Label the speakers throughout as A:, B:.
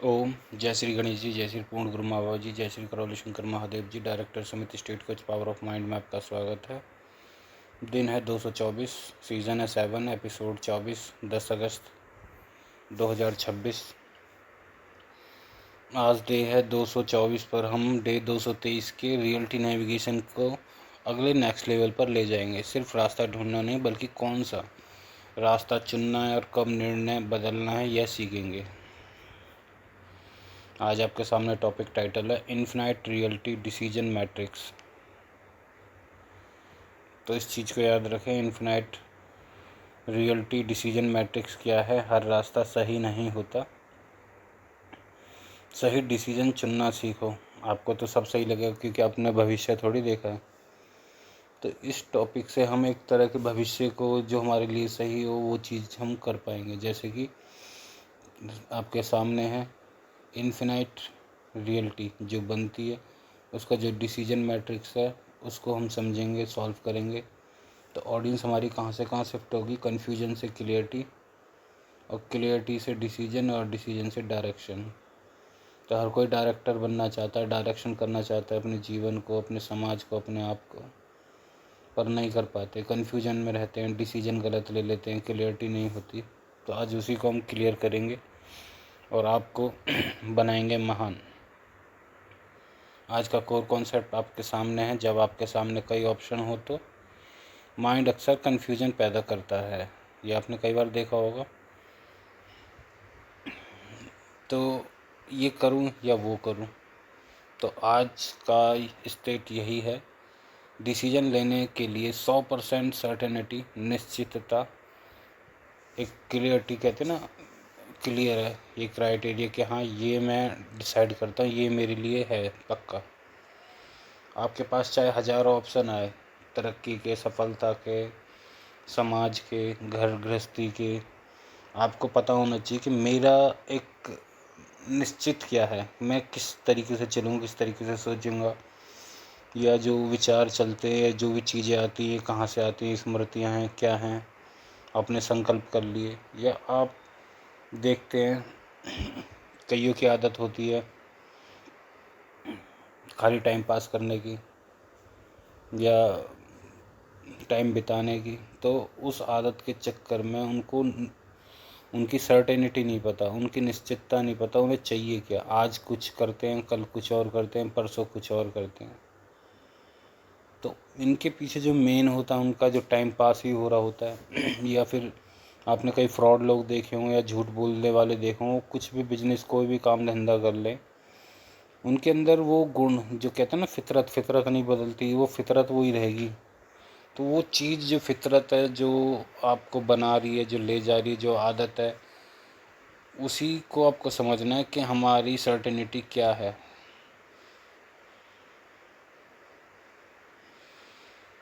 A: ओम जय श्री गणेश जी, जय श्री पूर्ण गुरु माँ जी, जय श्री करौली शंकर महादेव जी। डायरेक्टर समिति state coach power of mind में आपका स्वागत है। दिन है 224, सीज़न है 7, एपिसोड 24, 10 अगस्त 2026। आज डे है 224 पर हम डे 223 के रियलिटी नेविगेशन को अगले नेक्स्ट लेवल पर ले जाएंगे। सिर्फ रास्ता ढूंढना नहीं, बल्कि कौन सा रास्ता चुनना है और कब निर्णय बदलना है, यह सीखेंगे। आज आपके सामने टॉपिक टाइटल है इन्फिनाइट रियलिटी डिसीजन मैट्रिक्स। तो इस चीज़ को याद रखें, इन्फिनाइट रियलिटी डिसीजन मैट्रिक्स क्या है। हर रास्ता सही नहीं होता, सही डिसीजन चुनना सीखो। आपको तो सब सही लगेगा क्योंकि आपने भविष्य थोड़ी देखा है। तो इस टॉपिक से हम एक तरह के भविष्य को जो हमारे लिए सही हो वो चीज़ हम कर पाएंगे। जैसे कि आपके सामने है इन्फिनाइट रियलिटी जो बनती है, उसका जो डिसीजन मैट्रिक्स है उसको हम समझेंगे, सॉल्व करेंगे। तो ऑडियंस हमारी कहाँ से कहाँ शिफ्ट होगी, कन्फ्यूजन से क्लियरिटी, और क्लियरिटी से डिसीजन, और डिसीजन से डायरेक्शन। तो हर कोई डायरेक्टर बनना चाहता है, डायरेक्शन करना चाहता है अपने जीवन को, अपने समाज को, अपने आप को, पर नहीं कर पाते। कन्फ्यूजन में रहते हैं, डिसीजन गलत ले लेते हैं, क्लियरिटी नहीं होती। तो आज उसी को हम क्लियर करेंगे और आपको बनाएंगे महान। आज का कोर कॉन्सेप्ट आपके सामने है। जब आपके सामने कई ऑप्शन हो तो माइंड अक्सर कन्फ्यूजन पैदा करता है। ये आपने कई बार देखा होगा। तो ये करूं या वो करूं। तो आज का स्टेट यही है, डिसीजन लेने के लिए 100% सर्टेनिटी, निश्चितता, एक क्लियरिटी कहते हैं ना, क्लियर है ये क्राइटेरिया कि हाँ ये मैं डिसाइड करता हूँ, ये मेरे लिए है पक्का। आपके पास चाहे हज़ारों ऑप्शन आए, तरक्की के, सफलता के, समाज के, घर गृहस्थी के, आपको पता होना चाहिए कि मेरा एक निश्चित क्या है, मैं किस तरीके से चलूँ, किस तरीके से सोचूंगा, या जो विचार चलते हैं, जो भी चीज़ें आती हैं कहाँ से आती हैं, स्मृतियाँ हैं क्या हैं, आपने संकल्प कर लिए। या आप देखते हैं कईयों की आदत होती है खाली टाइम पास करने की या टाइम बिताने की। तो उस आदत के चक्कर में उनको उनकी सर्टेनिटी नहीं पता, उनकी निश्चितता नहीं पता, उन्हें चाहिए क्या। आज कुछ करते हैं, कल कुछ और करते हैं, परसों कुछ और करते हैं। तो इनके पीछे जो मेन होता है, उनका जो टाइम पास ही हो रहा होता है या फिर आपने कई फ्रॉड लोग देखे हों या झूठ बोलने वाले देखे हों, कुछ भी बिजनेस, कोई भी काम धंधा कर लें, उनके अंदर वो गुण जो कहते हैं ना, फितरत नहीं बदलती, वो फितरत वही रहेगी। तो वो चीज़ जो फितरत है, जो आपको बना रही है, जो ले जा रही है, जो आदत है, उसी को आपको समझना है कि हमारी सर्टेनिटी क्या है।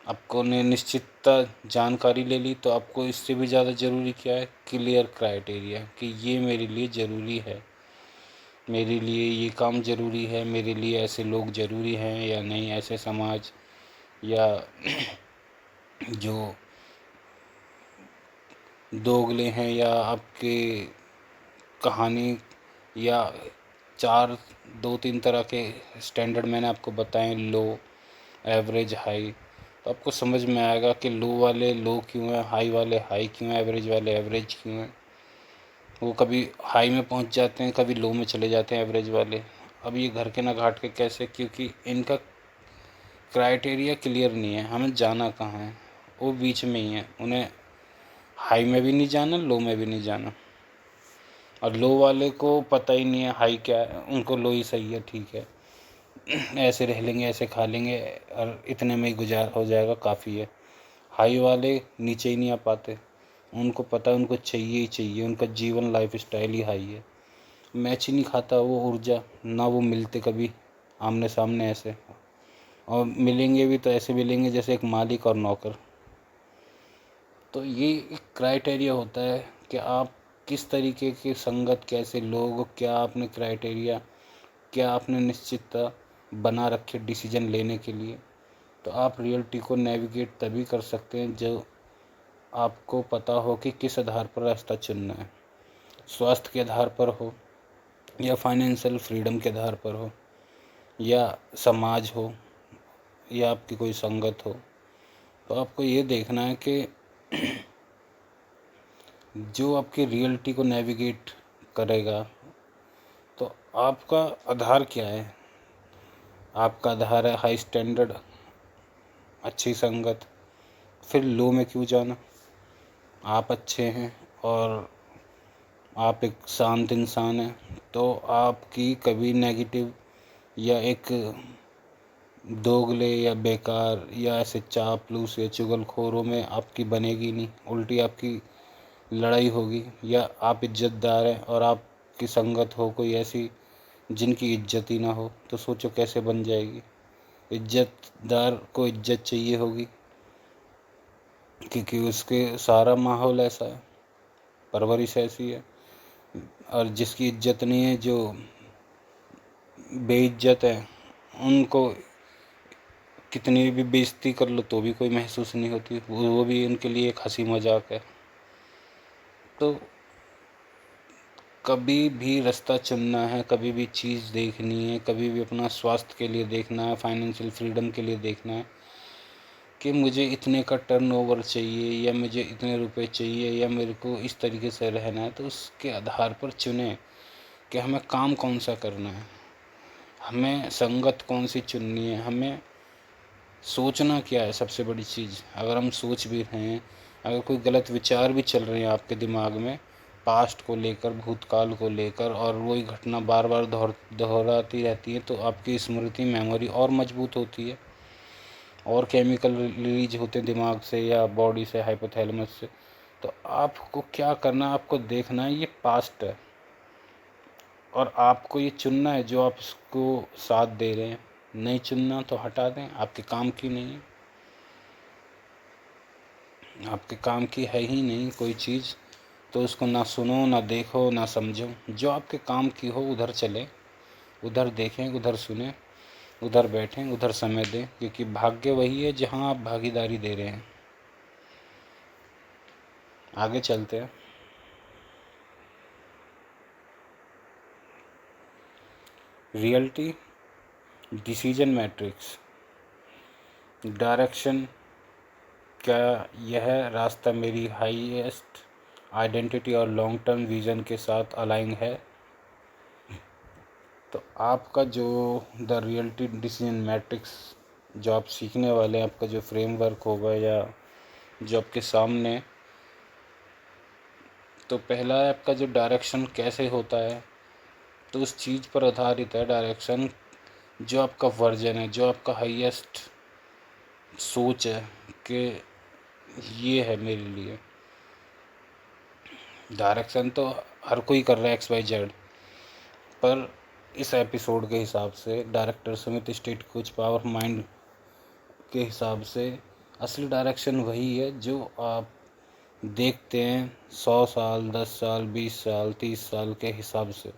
A: आपको ने निश्चितता जानकारी ले ली, तो आपको इससे भी ज़्यादा ज़रूरी क्या है, क्लियर क्राइटेरिया कि ये मेरे लिए ज़रूरी है, मेरे लिए ये काम ज़रूरी है, मेरे लिए ऐसे लोग ज़रूरी हैं या नहीं, ऐसे समाज या जो दोगले हैं, या आपके कहानी, या चार दो तीन तरह के स्टैंडर्ड मैंने आपको बताएं, लो, एवरेज, हाई। तो आपको समझ में आएगा कि लो वाले लो क्यों हैं, हाई वाले हाई क्यों हैं, एवरेज वाले एवरेज क्यों हैं। वो कभी हाई में पहुंच जाते हैं, कभी लो में चले जाते हैं एवरेज वाले। अब ये घर के ना घाट के कैसे, क्योंकि इनका क्राइटेरिया क्लियर नहीं है, हमें जाना कहाँ है। वो बीच में ही है, उन्हें हाई में भी नहीं जाना, लो में भी नहीं जाना। और लो वाले को पता ही नहीं है हाई क्या है, उनको लो ही सही है, ठीक है, ऐसे रह लेंगे, ऐसे खा लेंगे और इतने में ही गुजार हो जाएगा, काफ़ी है। हाई वाले नीचे ही नहीं आ पाते, उनको पता है उनको चाहिए ही चाहिए, उनका जीवन लाइफ स्टाइल ही हाई है। मैच ही नहीं खाता वो ऊर्जा, ना वो मिलते कभी आमने सामने ऐसे, और मिलेंगे भी तो ऐसे मिलेंगे जैसे एक मालिक और नौकर। तो ये एक क्राइटेरिया होता है कि आप किस तरीके की संगत, कैसे लोग, क्या आपने क्राइटेरिया, क्या आपने निश्चितता बना रखे डिसीजन लेने के लिए। तो आप रियलिटी को नेविगेट तभी कर सकते हैं जो आपको पता हो कि किस आधार पर रास्ता चुनना है। स्वास्थ्य के आधार पर हो, या फाइनेंशियल फ्रीडम के आधार पर हो, या समाज हो, या आपकी कोई संगत हो, तो आपको ये देखना है कि जो आपकी रियलिटी को नेविगेट करेगा, तो आपका आधार क्या है। आपका आधार है हाई स्टैंडर्ड, अच्छी संगत, फिर लो में क्यों जाना। आप अच्छे हैं और आप एक शांत इंसान हैं, तो आपकी कभी नेगेटिव या एक दोगले या बेकार या ऐसे चापलूस या चुगलखोरों में आपकी बनेगी नहीं, उल्टी आपकी लड़ाई होगी। या आप इज्जतदार हैं और आपकी संगत हो कोई ऐसी जिनकी इज्जत ही ना हो, तो सोचो कैसे बन जाएगी। इज्जतदार को इज्जत चाहिए होगी, क्योंकि उसके सारा माहौल ऐसा है, परवरिश ऐसी है। और जिसकी इज्जत नहीं है, जो बेइज्जत है, उनको कितनी भी बेइज्जती कर लो तो भी कोई महसूस नहीं होती, वो भी उनके लिए एक हंसी मजाक है। तो कभी भी रास्ता चुनना है, कभी भी चीज़ देखनी है, कभी भी अपना स्वास्थ्य के लिए देखना है, फाइनेंशियल फ्रीडम के लिए देखना है कि मुझे इतने का टर्नओवर चाहिए या मुझे इतने रुपए चाहिए या मेरे को इस तरीके से रहना है, तो उसके आधार पर चुने कि हमें काम कौन सा करना है, हमें संगत कौन सी चुननी है, हमें सोचना क्या है। सबसे बड़ी चीज़, अगर हम सोच भी रहे हैं, अगर कोई गलत विचार भी चल रहे हैं आपके दिमाग में पास्ट को लेकर, भूतकाल को लेकर, और वही घटना बार बार दोहराती रहती है, तो आपकी स्मृति मेमोरी और मजबूत होती है और केमिकल रिलीज होते हैं दिमाग से या बॉडी से, हाइपोथैलेमस से। तो आपको क्या करना है, आपको देखना है ये पास्ट है और आपको ये चुनना है जो आप इसको साथ दे रहे हैं। नहीं चुनना तो हटा दें, आपके काम की नहीं है, आपके काम की है ही नहीं कोई चीज़, तो उसको ना सुनो, ना देखो, ना समझो। जो आपके काम की हो उधर चलें, उधर देखें, उधर सुने, उधर बैठें, उधर समय दें, क्योंकि भाग्य वही है जहाँ आप भागीदारी दे रहे हैं। आगे चलते हैं। रियलिटी, डिसीजन मैट्रिक्स, डायरेक्शन, क्या यह रास्ता मेरी हाईएस्ट आइडेंटिटी और लॉन्ग टर्म विज़न के साथ अलाइन है। तो आपका जो द रियलिटी डिसीजन मैट्रिक्स जो आप सीखने वाले हैं, आपका जो फ्रेमवर्क होगा या जो आपके सामने, तो पहला है आपका जो डायरेक्शन कैसे होता है, तो उस चीज़ पर आधारित है डायरेक्शन। जो आपका वर्जन है, जो आपका हाईएस्ट सोच है कि ये है मेरे लिए डायरेक्शन, तो हर कोई कर रहा है एक्स वाई जेड, पर इस एपिसोड के हिसाब से डायरेक्टर सुमित स्टेट कुछ पावर माइंड के हिसाब से असली डायरेक्शन वही है जो आप देखते हैं 100 साल, 10 साल, 20 साल, 30 साल के हिसाब से,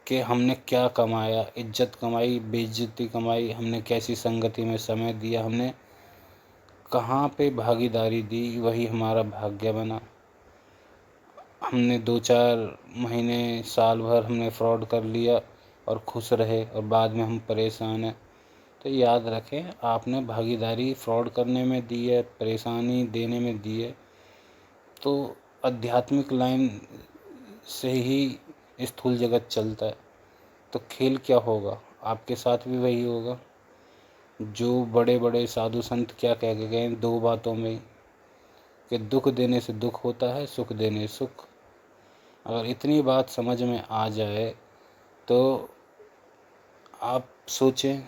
A: कि हमने क्या कमाया, इज्जत कमाई, बेइज्जती कमाई, हमने कैसी संगति में समय दिया, हमने कहाँ पे भागीदारी दी, वही हमारा भाग्य बना। हमने 2-4 महीने, साल भर हमने फ्रॉड कर लिया और खुश रहे और बाद में हम परेशान हैं। तो याद रखें, आपने भागीदारी फ्रॉड करने में दी है, परेशानी देने में दी है, तो आध्यात्मिक लाइन से ही स्थूल जगत चलता है। तो खेल क्या होगा, आपके साथ भी वही होगा। जो बड़े बड़े साधु संत क्या कह के गए 2 बातों में, कि दुख देने से दुख होता है, सुख देने से सुख। अगर इतनी बात समझ में आ जाए तो आप सोचें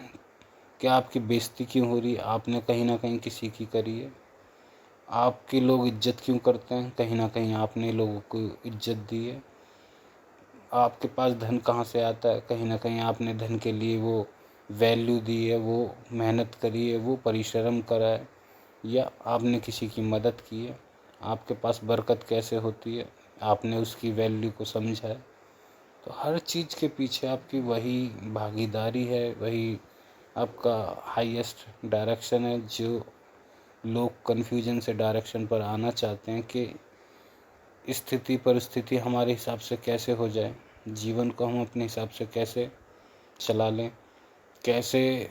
A: कि आपकी बेइज्जती क्यों हो रही है, आपने कहीं ना कहीं किसी की करी है। आपके लोग इज्जत क्यों करते हैं, कहीं ना कहीं आपने लोगों को इज्जत दी है। आपके पास धन कहाँ से आता है, कहीं ना कहीं आपने धन के लिए वो वैल्यू दी है, वो मेहनत करी है, वो परिश्रम करा है, या आपने किसी की मदद की है। आपके पास बरकत कैसे होती है, आपने उसकी वैल्यू को समझा है। तो हर चीज़ के पीछे आपकी वही भागीदारी है, वही आपका हाईएस्ट डायरेक्शन है। जो लोग कन्फ्यूजन से डायरेक्शन पर आना चाहते हैं कि स्थिति परिस्थिति हमारे हिसाब से कैसे हो जाए, जीवन को हम अपने हिसाब से कैसे चला लें, कैसे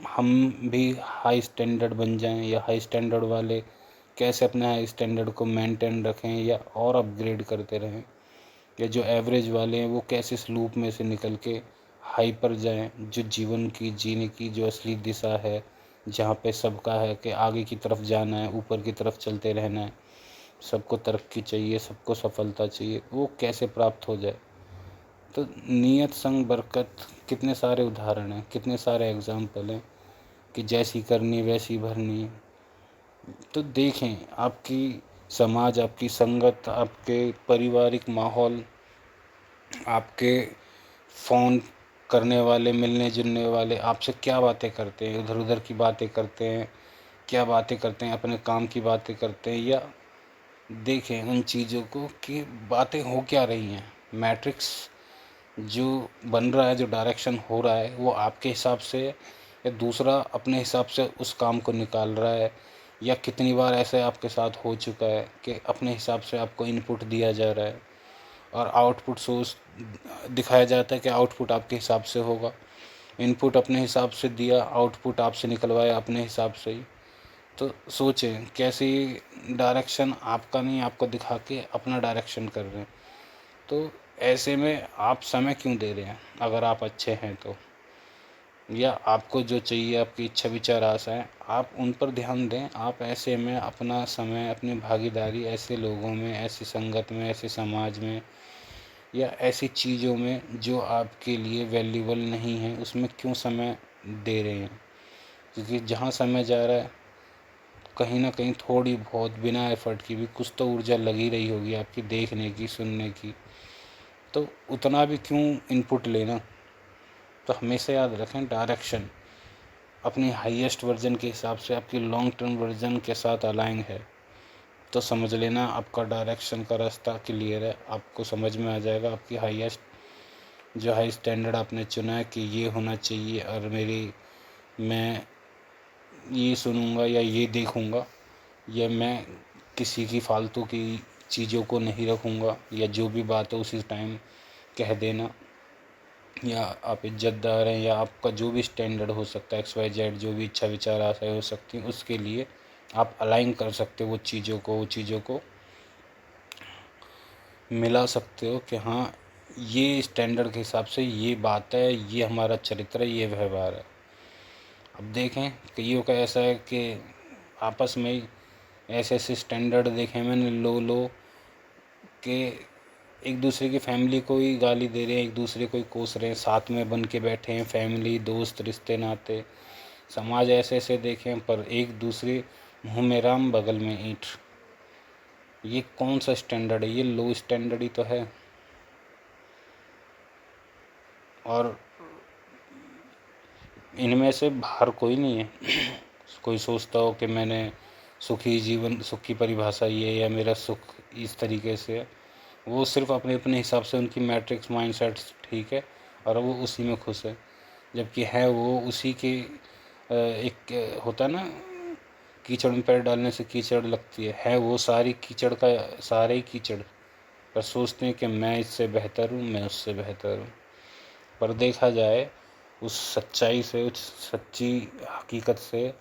A: हम भी हाई स्टैंडर्ड बन जाएं, या हाई स्टैंडर्ड वाले कैसे अपने हाई स्टैंडर्ड को मेंटेन रखें या और अपग्रेड करते रहें, या जो एवरेज वाले हैं वो कैसे इस लूप में से निकल के हाई पर जाएं, जो जीवन की जीने की जो असली दिशा है, जहाँ पे सबका है कि आगे की तरफ जाना है, ऊपर की तरफ चलते रहना है, सबको तरक्की चाहिए, सबको सफलता चाहिए, वो कैसे प्राप्त हो जाए। तो नियत संग बरकत, कितने सारे उदाहरण हैं, कितने सारे एग्जाम्पल हैं कि जैसी करनी वैसी भरनी। तो देखें, आपकी समाज, आपकी संगत, आपके पारिवारिक माहौल, आपके फ़ोन करने वाले, मिलने जुलने वाले आपसे क्या बातें करते हैं, इधर उधर की बातें करते हैं, क्या बातें करते हैं, अपने काम की बातें करते हैं, या देखें उन चीज़ों को कि बातें हो क्या रही हैं। मैट्रिक्स जो बन रहा है, जो डायरेक्शन हो रहा है, वो आपके हिसाब से या दूसरा अपने हिसाब से उस काम को निकाल रहा है, या कितनी बार ऐसे आपके साथ हो चुका है कि अपने हिसाब से आपको इनपुट दिया जा रहा है और आउटपुट सोर्स दिखाया जाता है कि आउटपुट आपके हिसाब से होगा। इनपुट अपने हिसाब से दिया, आउटपुट आपसे निकलवाया अपने हिसाब से ही। तो सोचें कैसी डायरेक्शन आपका नहीं, आपको दिखा के अपना डायरेक्शन कर रहे हैं। तो ऐसे में आप समय क्यों दे रहे हैं, अगर आप अच्छे हैं तो, या आपको जो चाहिए, आपकी इच्छा विचार आशाएं, आप उन पर ध्यान दें। आप ऐसे में अपना समय, अपनी भागीदारी ऐसे लोगों में, ऐसी संगत में, ऐसे समाज में, या ऐसी चीज़ों में जो आपके लिए वैल्यूबल नहीं है, उसमें क्यों समय दे रहे हैं। क्योंकि जहाँ समय जा रहा है, कहीं ना कहीं थोड़ी बहुत बिना एफर्ट की भी कुछ तो ऊर्जा लगी रही होगी आपकी, देखने की, सुनने की। तो उतना भी क्यों इनपुट लेना। तो हमेशा याद रखें, डायरेक्शन अपनी हाईएस्ट वर्जन के हिसाब से आपकी लॉन्ग टर्म वर्जन के साथ अलाइन है, तो समझ लेना आपका डायरेक्शन का रास्ता क्लियर है। आपको समझ में आ जाएगा आपकी हाईएस्ट जो हाई स्टैंडर्ड आपने चुना है कि ये होना चाहिए, और मैं ये सुनूंगा या ये देखूंगा, या मैं किसी की फालतू की चीज़ों को नहीं रखूंगा, या जो भी बात है उसी टाइम कह देना, या आप इज्जतदार हैं, या आपका जो भी स्टैंडर्ड हो सकता है, XYZ जो भी इच्छा विचार आशा हो सकती है, उसके लिए आप अलाइन कर सकते हो वो चीज़ों को मिला सकते हो कि हाँ, ये स्टैंडर्ड के हिसाब से ये बात है, ये हमारा चरित्र है, ये व्यवहार है। अब देखें, कईयों का ऐसा है कि आपस में ही ऐसे ऐसे स्टैंडर्ड देखे मैंने, लो कि एक दूसरे की फैमिली को ही गाली दे रहे हैं, एक दूसरे को ही कोस रहे हैं, साथ में बन के बैठे हैं, फैमिली, दोस्त, रिश्ते नाते, समाज ऐसे ऐसे देखे हैं, पर एक दूसरे मुँह में राम बगल में ईंट। ये कौन सा स्टैंडर्ड है, ये लो स्टैंडर्ड ही तो है। और इनमें से बाहर कोई नहीं है। कोई सोचता हो कि मैंने सुखी जीवन, सुख की परिभाषा ये है, या मेरा सुख इस तरीके से है, वो सिर्फ अपने अपने हिसाब से उनकी मैट्रिक्स माइंडसेट ठीक है, और वो उसी में खुश है। जबकि है वो उसी के एक होता है ना, कीचड़ में पैर डालने से कीचड़ लगती है वो सारी कीचड़ का सारे ही कीचड़, पर सोचते हैं कि मैं इससे बेहतर हूँ, मैं उससे बेहतर हूँ। पर देखा जाए उस सच्चाई से, उस सच्ची हकीकत से,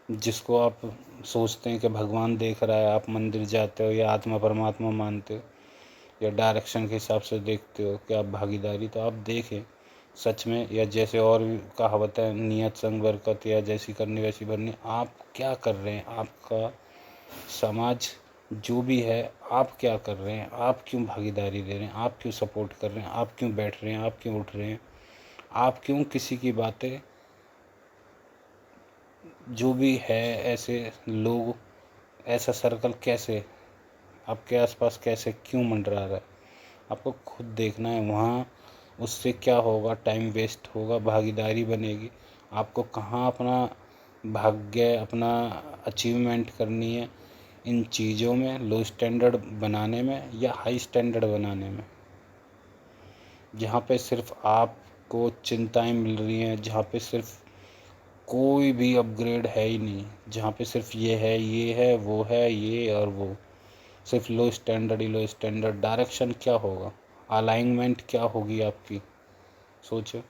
A: जिसको आप सोचते हैं कि भगवान देख रहा है, आप मंदिर जाते हो या आत्मा परमात्मा मानते हो या डायरेक्शन के हिसाब से देखते हो कि आप भागीदारी, तो आप देखें सच में, या जैसे और भी कहावत है, नियत संग बरकत, या जैसी करनी वैसी भरनी। आप क्या कर रहे हैं, आपका समाज जो भी है, आप क्या कर रहे हैं, आप क्यों भागीदारी दे रहे हैं, आप क्यों सपोर्ट कर रहे हैं, आप क्यों बैठ रहे हैं, आप क्यों उठ रहे हैं, आप क्यों किसी की बातें, जो भी है ऐसे लोग, ऐसा सर्कल कैसे आपके आसपास कैसे क्यों मंडरा रहा है, आपको खुद देखना है। वहाँ उससे क्या होगा, टाइम वेस्ट होगा, भागीदारी बनेगी, आपको कहाँ अपना भाग्य, अपना अचीवमेंट करनी है, इन चीज़ों में, लो स्टैंडर्ड बनाने में या हाई स्टैंडर्ड बनाने में, जहाँ पे सिर्फ आपको चिंताएं मिल रही हैं, जहाँ पे सिर्फ कोई भी अपग्रेड है ही नहीं, जहाँ पे सिर्फ ये है, वो है, ये और वो, सिर्फ लो स्टैंडर्ड ही लो स्टैंडर्ड। डायरेक्शन क्या होगा, अलाइनमेंट क्या होगी आपकी, सोचो।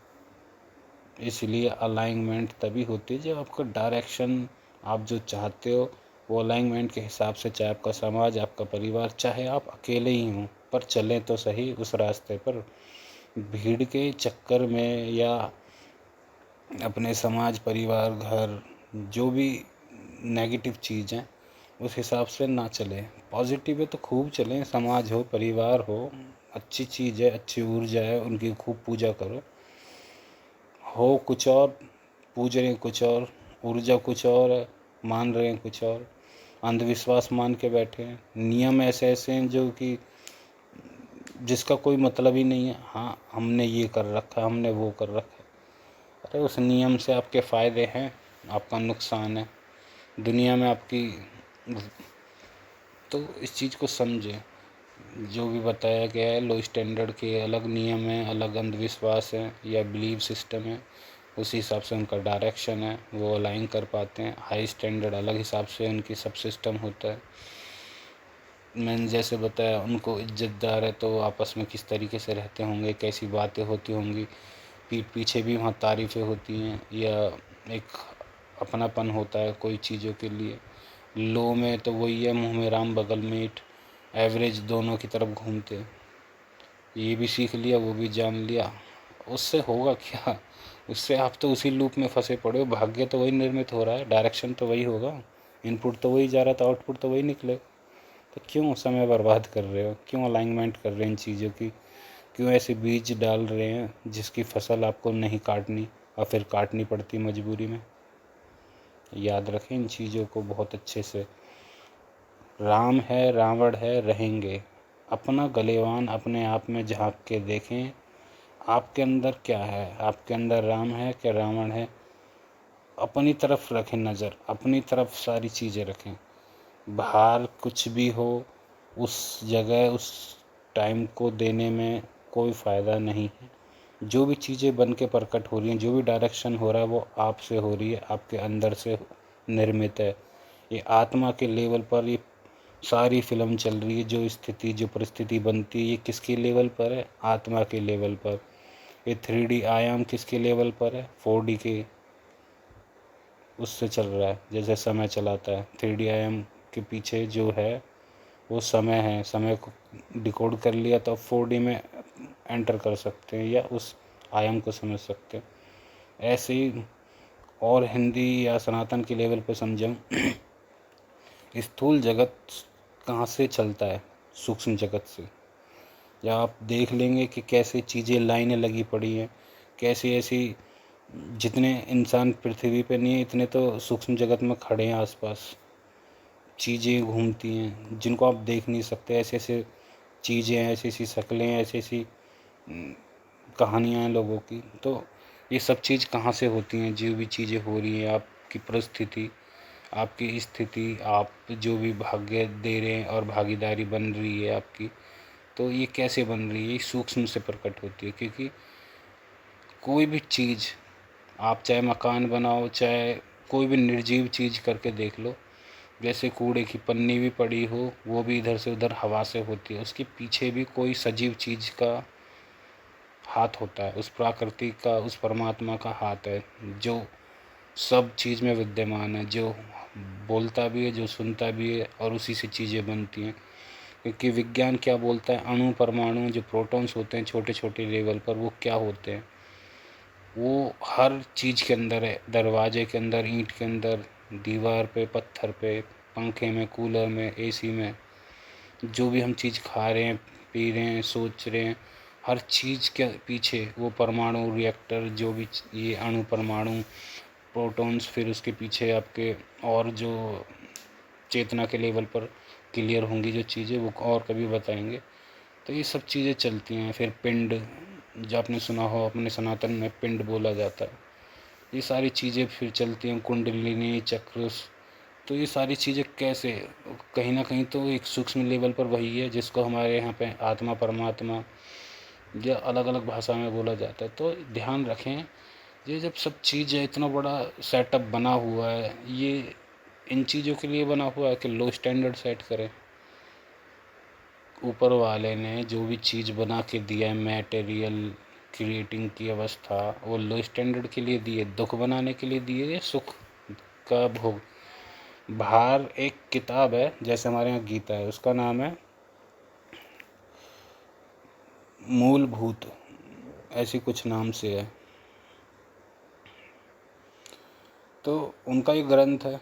A: इसलिए अलाइनमेंट तभी होती है जब आपका डायरेक्शन, आप जो चाहते हो वो अलाइनमेंट के हिसाब से, चाहे आपका समाज, आपका परिवार, चाहे आप अकेले ही हों, पर चलें तो सही उस रास्ते पर। भीड़ के चक्कर में या अपने समाज, परिवार, घर, जो भी नेगेटिव चीज़ हैं उस हिसाब से ना चलें। पॉजिटिव है तो खूब चलें, समाज हो, परिवार हो, अच्छी चीज़ है, अच्छी ऊर्जा है, उनकी खूब पूजा करो। हो कुछ और, पूज रहे हैं कुछ और, ऊर्जा कुछ और है, मान रहे हैं कुछ और, अंधविश्वास मान के बैठे हैं, नियम ऐसे ऐसे हैं जो कि जिसका कोई मतलब ही नहीं है। हाँ, हमने ये कर रखा है, हमने वो कर रखा है। अरे उस नियम से आपके फ़ायदे हैं, आपका नुकसान है दुनिया में आपकी। तो इस चीज़ को समझें। जो भी बताया गया है, लो स्टैंडर्ड के अलग नियम हैं, अलग अंधविश्वास हैं या बिलीव सिस्टम है, उसी हिसाब से उनका डायरेक्शन है, वो अलाइन कर पाते हैं। हाई स्टैंडर्ड अलग हिसाब से उनकी सब सिस्टम होता है। मैंने जैसे बताया, उनको इज्जतदार है तो आपस में किस तरीके से रहते होंगे, कैसी बातें होती होंगी, पीठ पीछे भी वहाँ तारीफ़ें होती हैं, या एक अपनापन होता है कोई चीज़ों के लिए। लो में तो वही है, मुँह में राम बगल में ईंट, एवरेज दोनों की तरफ घूमते। ये भी सीख लिया, वो भी जान लिया, उससे होगा क्या? उससे आप तो उसी लूप में फंसे पड़े हो। भाग्य तो वही निर्मित हो रहा है, डायरेक्शन तो वही होगा, इनपुट तो वही जा रहा था, आउटपुट तो वही निकले। तो क्यों समय बर्बाद कर रहे हो, क्यों अलाइनमेंट कर रहे हैं इन चीज़ों की, क्यों ऐसे बीज डाल रहे हैं जिसकी फसल आपको नहीं काटनी और फिर काटनी पड़ती मजबूरी में। याद रखें इन चीज़ों को बहुत अच्छे से। राम है, रावण है, रहेंगे। अपना गलेवान अपने आप में झांक के देखें, आपके अंदर क्या है, आपके अंदर राम है क्या रावण है। अपनी तरफ रखें नज़र, अपनी तरफ सारी चीज़ें रखें। बाहर कुछ भी हो, उस जगह उस टाइम को देने में कोई फ़ायदा नहीं है। जो भी चीज़ें बन के प्रकट हो रही हैं, जो भी डायरेक्शन हो रहा है, वो आपसे हो रही है, आपके अंदर से निर्मित है। ये आत्मा के लेवल पर ये सारी फिल्म चल रही है। जो स्थिति, जो परिस्थिति बनती है, ये किसके लेवल पर है? आत्मा के लेवल पर। ये 3D आयाम किसके लेवल पर है? 4D के, उससे चल रहा है। जैसे समय चलाता है, 3D आयाम के पीछे जो है वो समय है। समय को डिकोड कर लिया तो अब 4D में एंटर कर सकते हैं या उस आयाम को समझ सकते हैं। ऐसे ही और हिंदी या सनातन के लेवल पे समझें, स्थूल जगत कहाँ से चलता है? सूक्ष्म जगत से। या आप देख लेंगे कि कैसे चीज़ें लाइनें लगी पड़ी हैं, कैसी ऐसी, जितने इंसान पृथ्वी पे नहीं है इतने तो सूक्ष्म जगत में खड़े हैं आसपास। चीज़ें घूमती हैं जिनको आप देख नहीं सकते। ऐसे ऐसे चीज़ें हैं, ऐसी ऐसी शक्लें, ऐसी ऐसी कहानियाँ हैं लोगों की। तो ये सब चीज़ कहाँ से होती हैं? जो भी चीज़ें हो रही हैं, आपकी परिस्थिति, आपकी स्थिति, आप जो भी भाग्य दे रहे हैं और भागीदारी बन रही है आपकी, तो ये कैसे बन रही है? ये सूक्ष्म से प्रकट होती है। क्योंकि कोई भी चीज़, आप चाहे मकान बनाओ, चाहे कोई भी निर्जीव चीज़ करके देख लो, जैसे कूड़े की पन्नी भी पड़ी हो, वो भी इधर से उधर हवा से होती है, उसके पीछे भी कोई सजीव चीज़ का हाथ होता है, उस प्रकृति का, उस परमात्मा का हाथ है जो सब चीज़ में विद्यमान है, जो बोलता भी है, जो सुनता भी है, और उसी से चीज़ें बनती हैं। क्योंकि विज्ञान क्या बोलता है, अणु परमाणु जो प्रोटॉन्स होते हैं छोटे छोटे लेवल पर, वो क्या होते हैं? वो हर चीज़ के अंदर है, दरवाजे के अंदर, ईंट के अंदर, दीवार पे, पत्थर पे, पंखे में, कूलर में, एसी में, जो भी हम चीज़ खा रहे हैं, पी रहे हैं, सोच रहे हैं, हर चीज़ के पीछे वो परमाणु रिएक्टर, जो भी ये अणु परमाणु प्रोटॉन्स, फिर उसके पीछे आपके और जो चेतना के लेवल पर क्लियर होंगी जो चीज़ें, वो और कभी बताएंगे। तो ये सब चीज़ें चलती हैं। फिर पिंड, जो आपने सुना हो, अपने सनातन में पिंड बोला जाता है। ये सारी चीज़ें फिर चलती हैं, कुंडलिनी चक्र। तो ये सारी चीज़ें कैसे, कहीं ना कहीं तो एक सूक्ष्म लेवल पर वही है जिसको हमारे यहाँ पे आत्मा, परमात्मा या अलग अलग भाषा में बोला जाता है। तो ध्यान रखें, ये जब सब चीज़ है, इतना बड़ा सेटअप बना हुआ है, ये इन चीज़ों के लिए बना हुआ है कि लो स्टैंडर्ड सेट करें। ऊपर वाले ने जो भी चीज़ बना के दिया है, मटेरियल क्रिएटिंग की अवस्था, वो लो स्टैंडर्ड के लिए दी है, दुख बनाने के लिए दी है, सुख का भोग। बाहर एक किताब है, जैसे हमारे यहाँ गीता है, उसका नाम है मूलभूत, ऐसी कुछ नाम से है। तो उनका एक ग्रंथ है,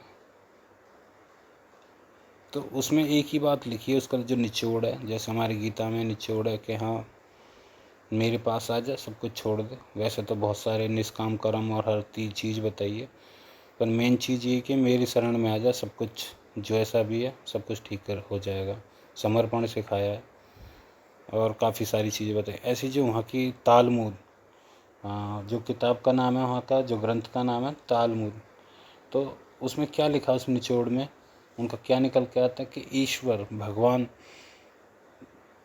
A: तो उसमें एक ही बात लिखी है, उसका जो निचोड़ है, जैसे हमारी गीता में निचोड़ है कि हाँ मेरे पास आ जा, सब कुछ छोड़ दे। वैसे तो बहुत सारे निष्काम कर्म और हर चीज़ बताइए, पर मेन चीज़ ये कि मेरी शरण में आ जा, सब कुछ जो ऐसा भी है सब कुछ ठीक कर हो जाएगा। समर्पण सिखाया है और काफ़ी सारी चीज़ें बताई। ऐसी जो वहाँ की तालमुद, जो किताब का नाम है, वहाँ का जो ग्रंथ का नाम है तालमुद, तो उसमें क्या लिखा, उस निचोड़ में उनका क्या निकल के आता है कि ईश्वर भगवान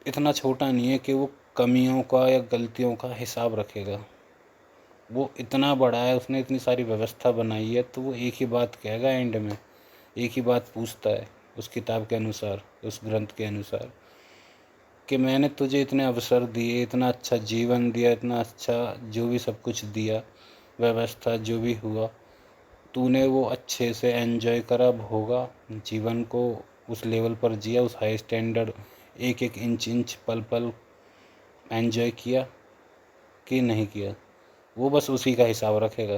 A: इतना छोटा नहीं है कि वो कमियों का या गलतियों का हिसाब रखेगा। वो इतना बड़ा है, उसने इतनी सारी व्यवस्था बनाई है, तो वो एक ही बात कहेगा एंड में, एक ही बात पूछता है उस किताब के अनुसार, उस ग्रंथ के अनुसार, कि मैंने तुझे इतने अवसर दिए, इतना अच्छा जीवन दिया, इतना अच्छा जो भी सब कुछ दिया, व्यवस्था जो भी हुआ, तूने वो अच्छे से एंजॉय करा, भोगा, जीवन को उस लेवल पर जिया, उस हाई स्टैंडर्ड, एक एक इंच इंच पल पल एंजॉय किया कि नहीं किया। वो बस उसी का हिसाब रखेगा।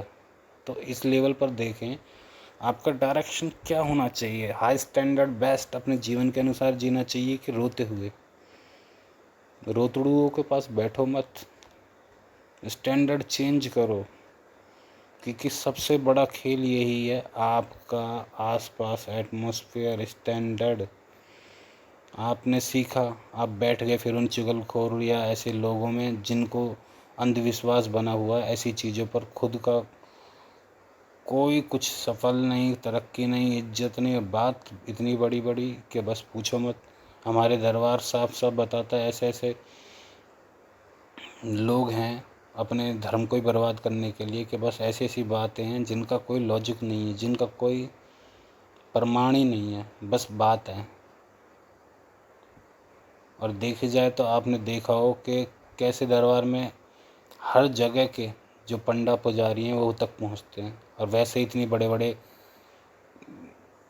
A: तो इस लेवल पर देखें, आपका डायरेक्शन क्या होना चाहिए। हाई स्टैंडर्ड बेस्ट अपने जीवन के अनुसार जीना चाहिए कि रोते हुए। रोतड़ुओं के पास बैठो मत, स्टैंडर्ड चेंज करो, क्योंकि सबसे बड़ा खेल यही है, आपका आसपास एटमॉस्फेयर स्टैंडर्ड। आपने सीखा, आप बैठ गए फिर उन चुगलखोर या ऐसे लोगों में जिनको अंधविश्वास बना हुआ है, ऐसी चीज़ों पर खुद का कोई कुछ सफल नहीं, तरक्की नहीं, इज्जत नहीं। बात इतनी बड़ी बड़ी कि बस पूछो मत। हमारे दरबार साफ साफ बताता है, ऐसे ऐसे लोग हैं अपने धर्म को ही बर्बाद करने के लिए, कि बस ऐसी ऐसी बातें हैं जिनका कोई लॉजिक नहीं है, जिनका कोई प्रमाण ही नहीं है, बस बात है। और देखी जाए तो आपने देखा हो कि कैसे दरबार में हर जगह के जो पंडा पुजारी हैं वो तक पहुंचते हैं, और वैसे ही इतनी बड़े बड़े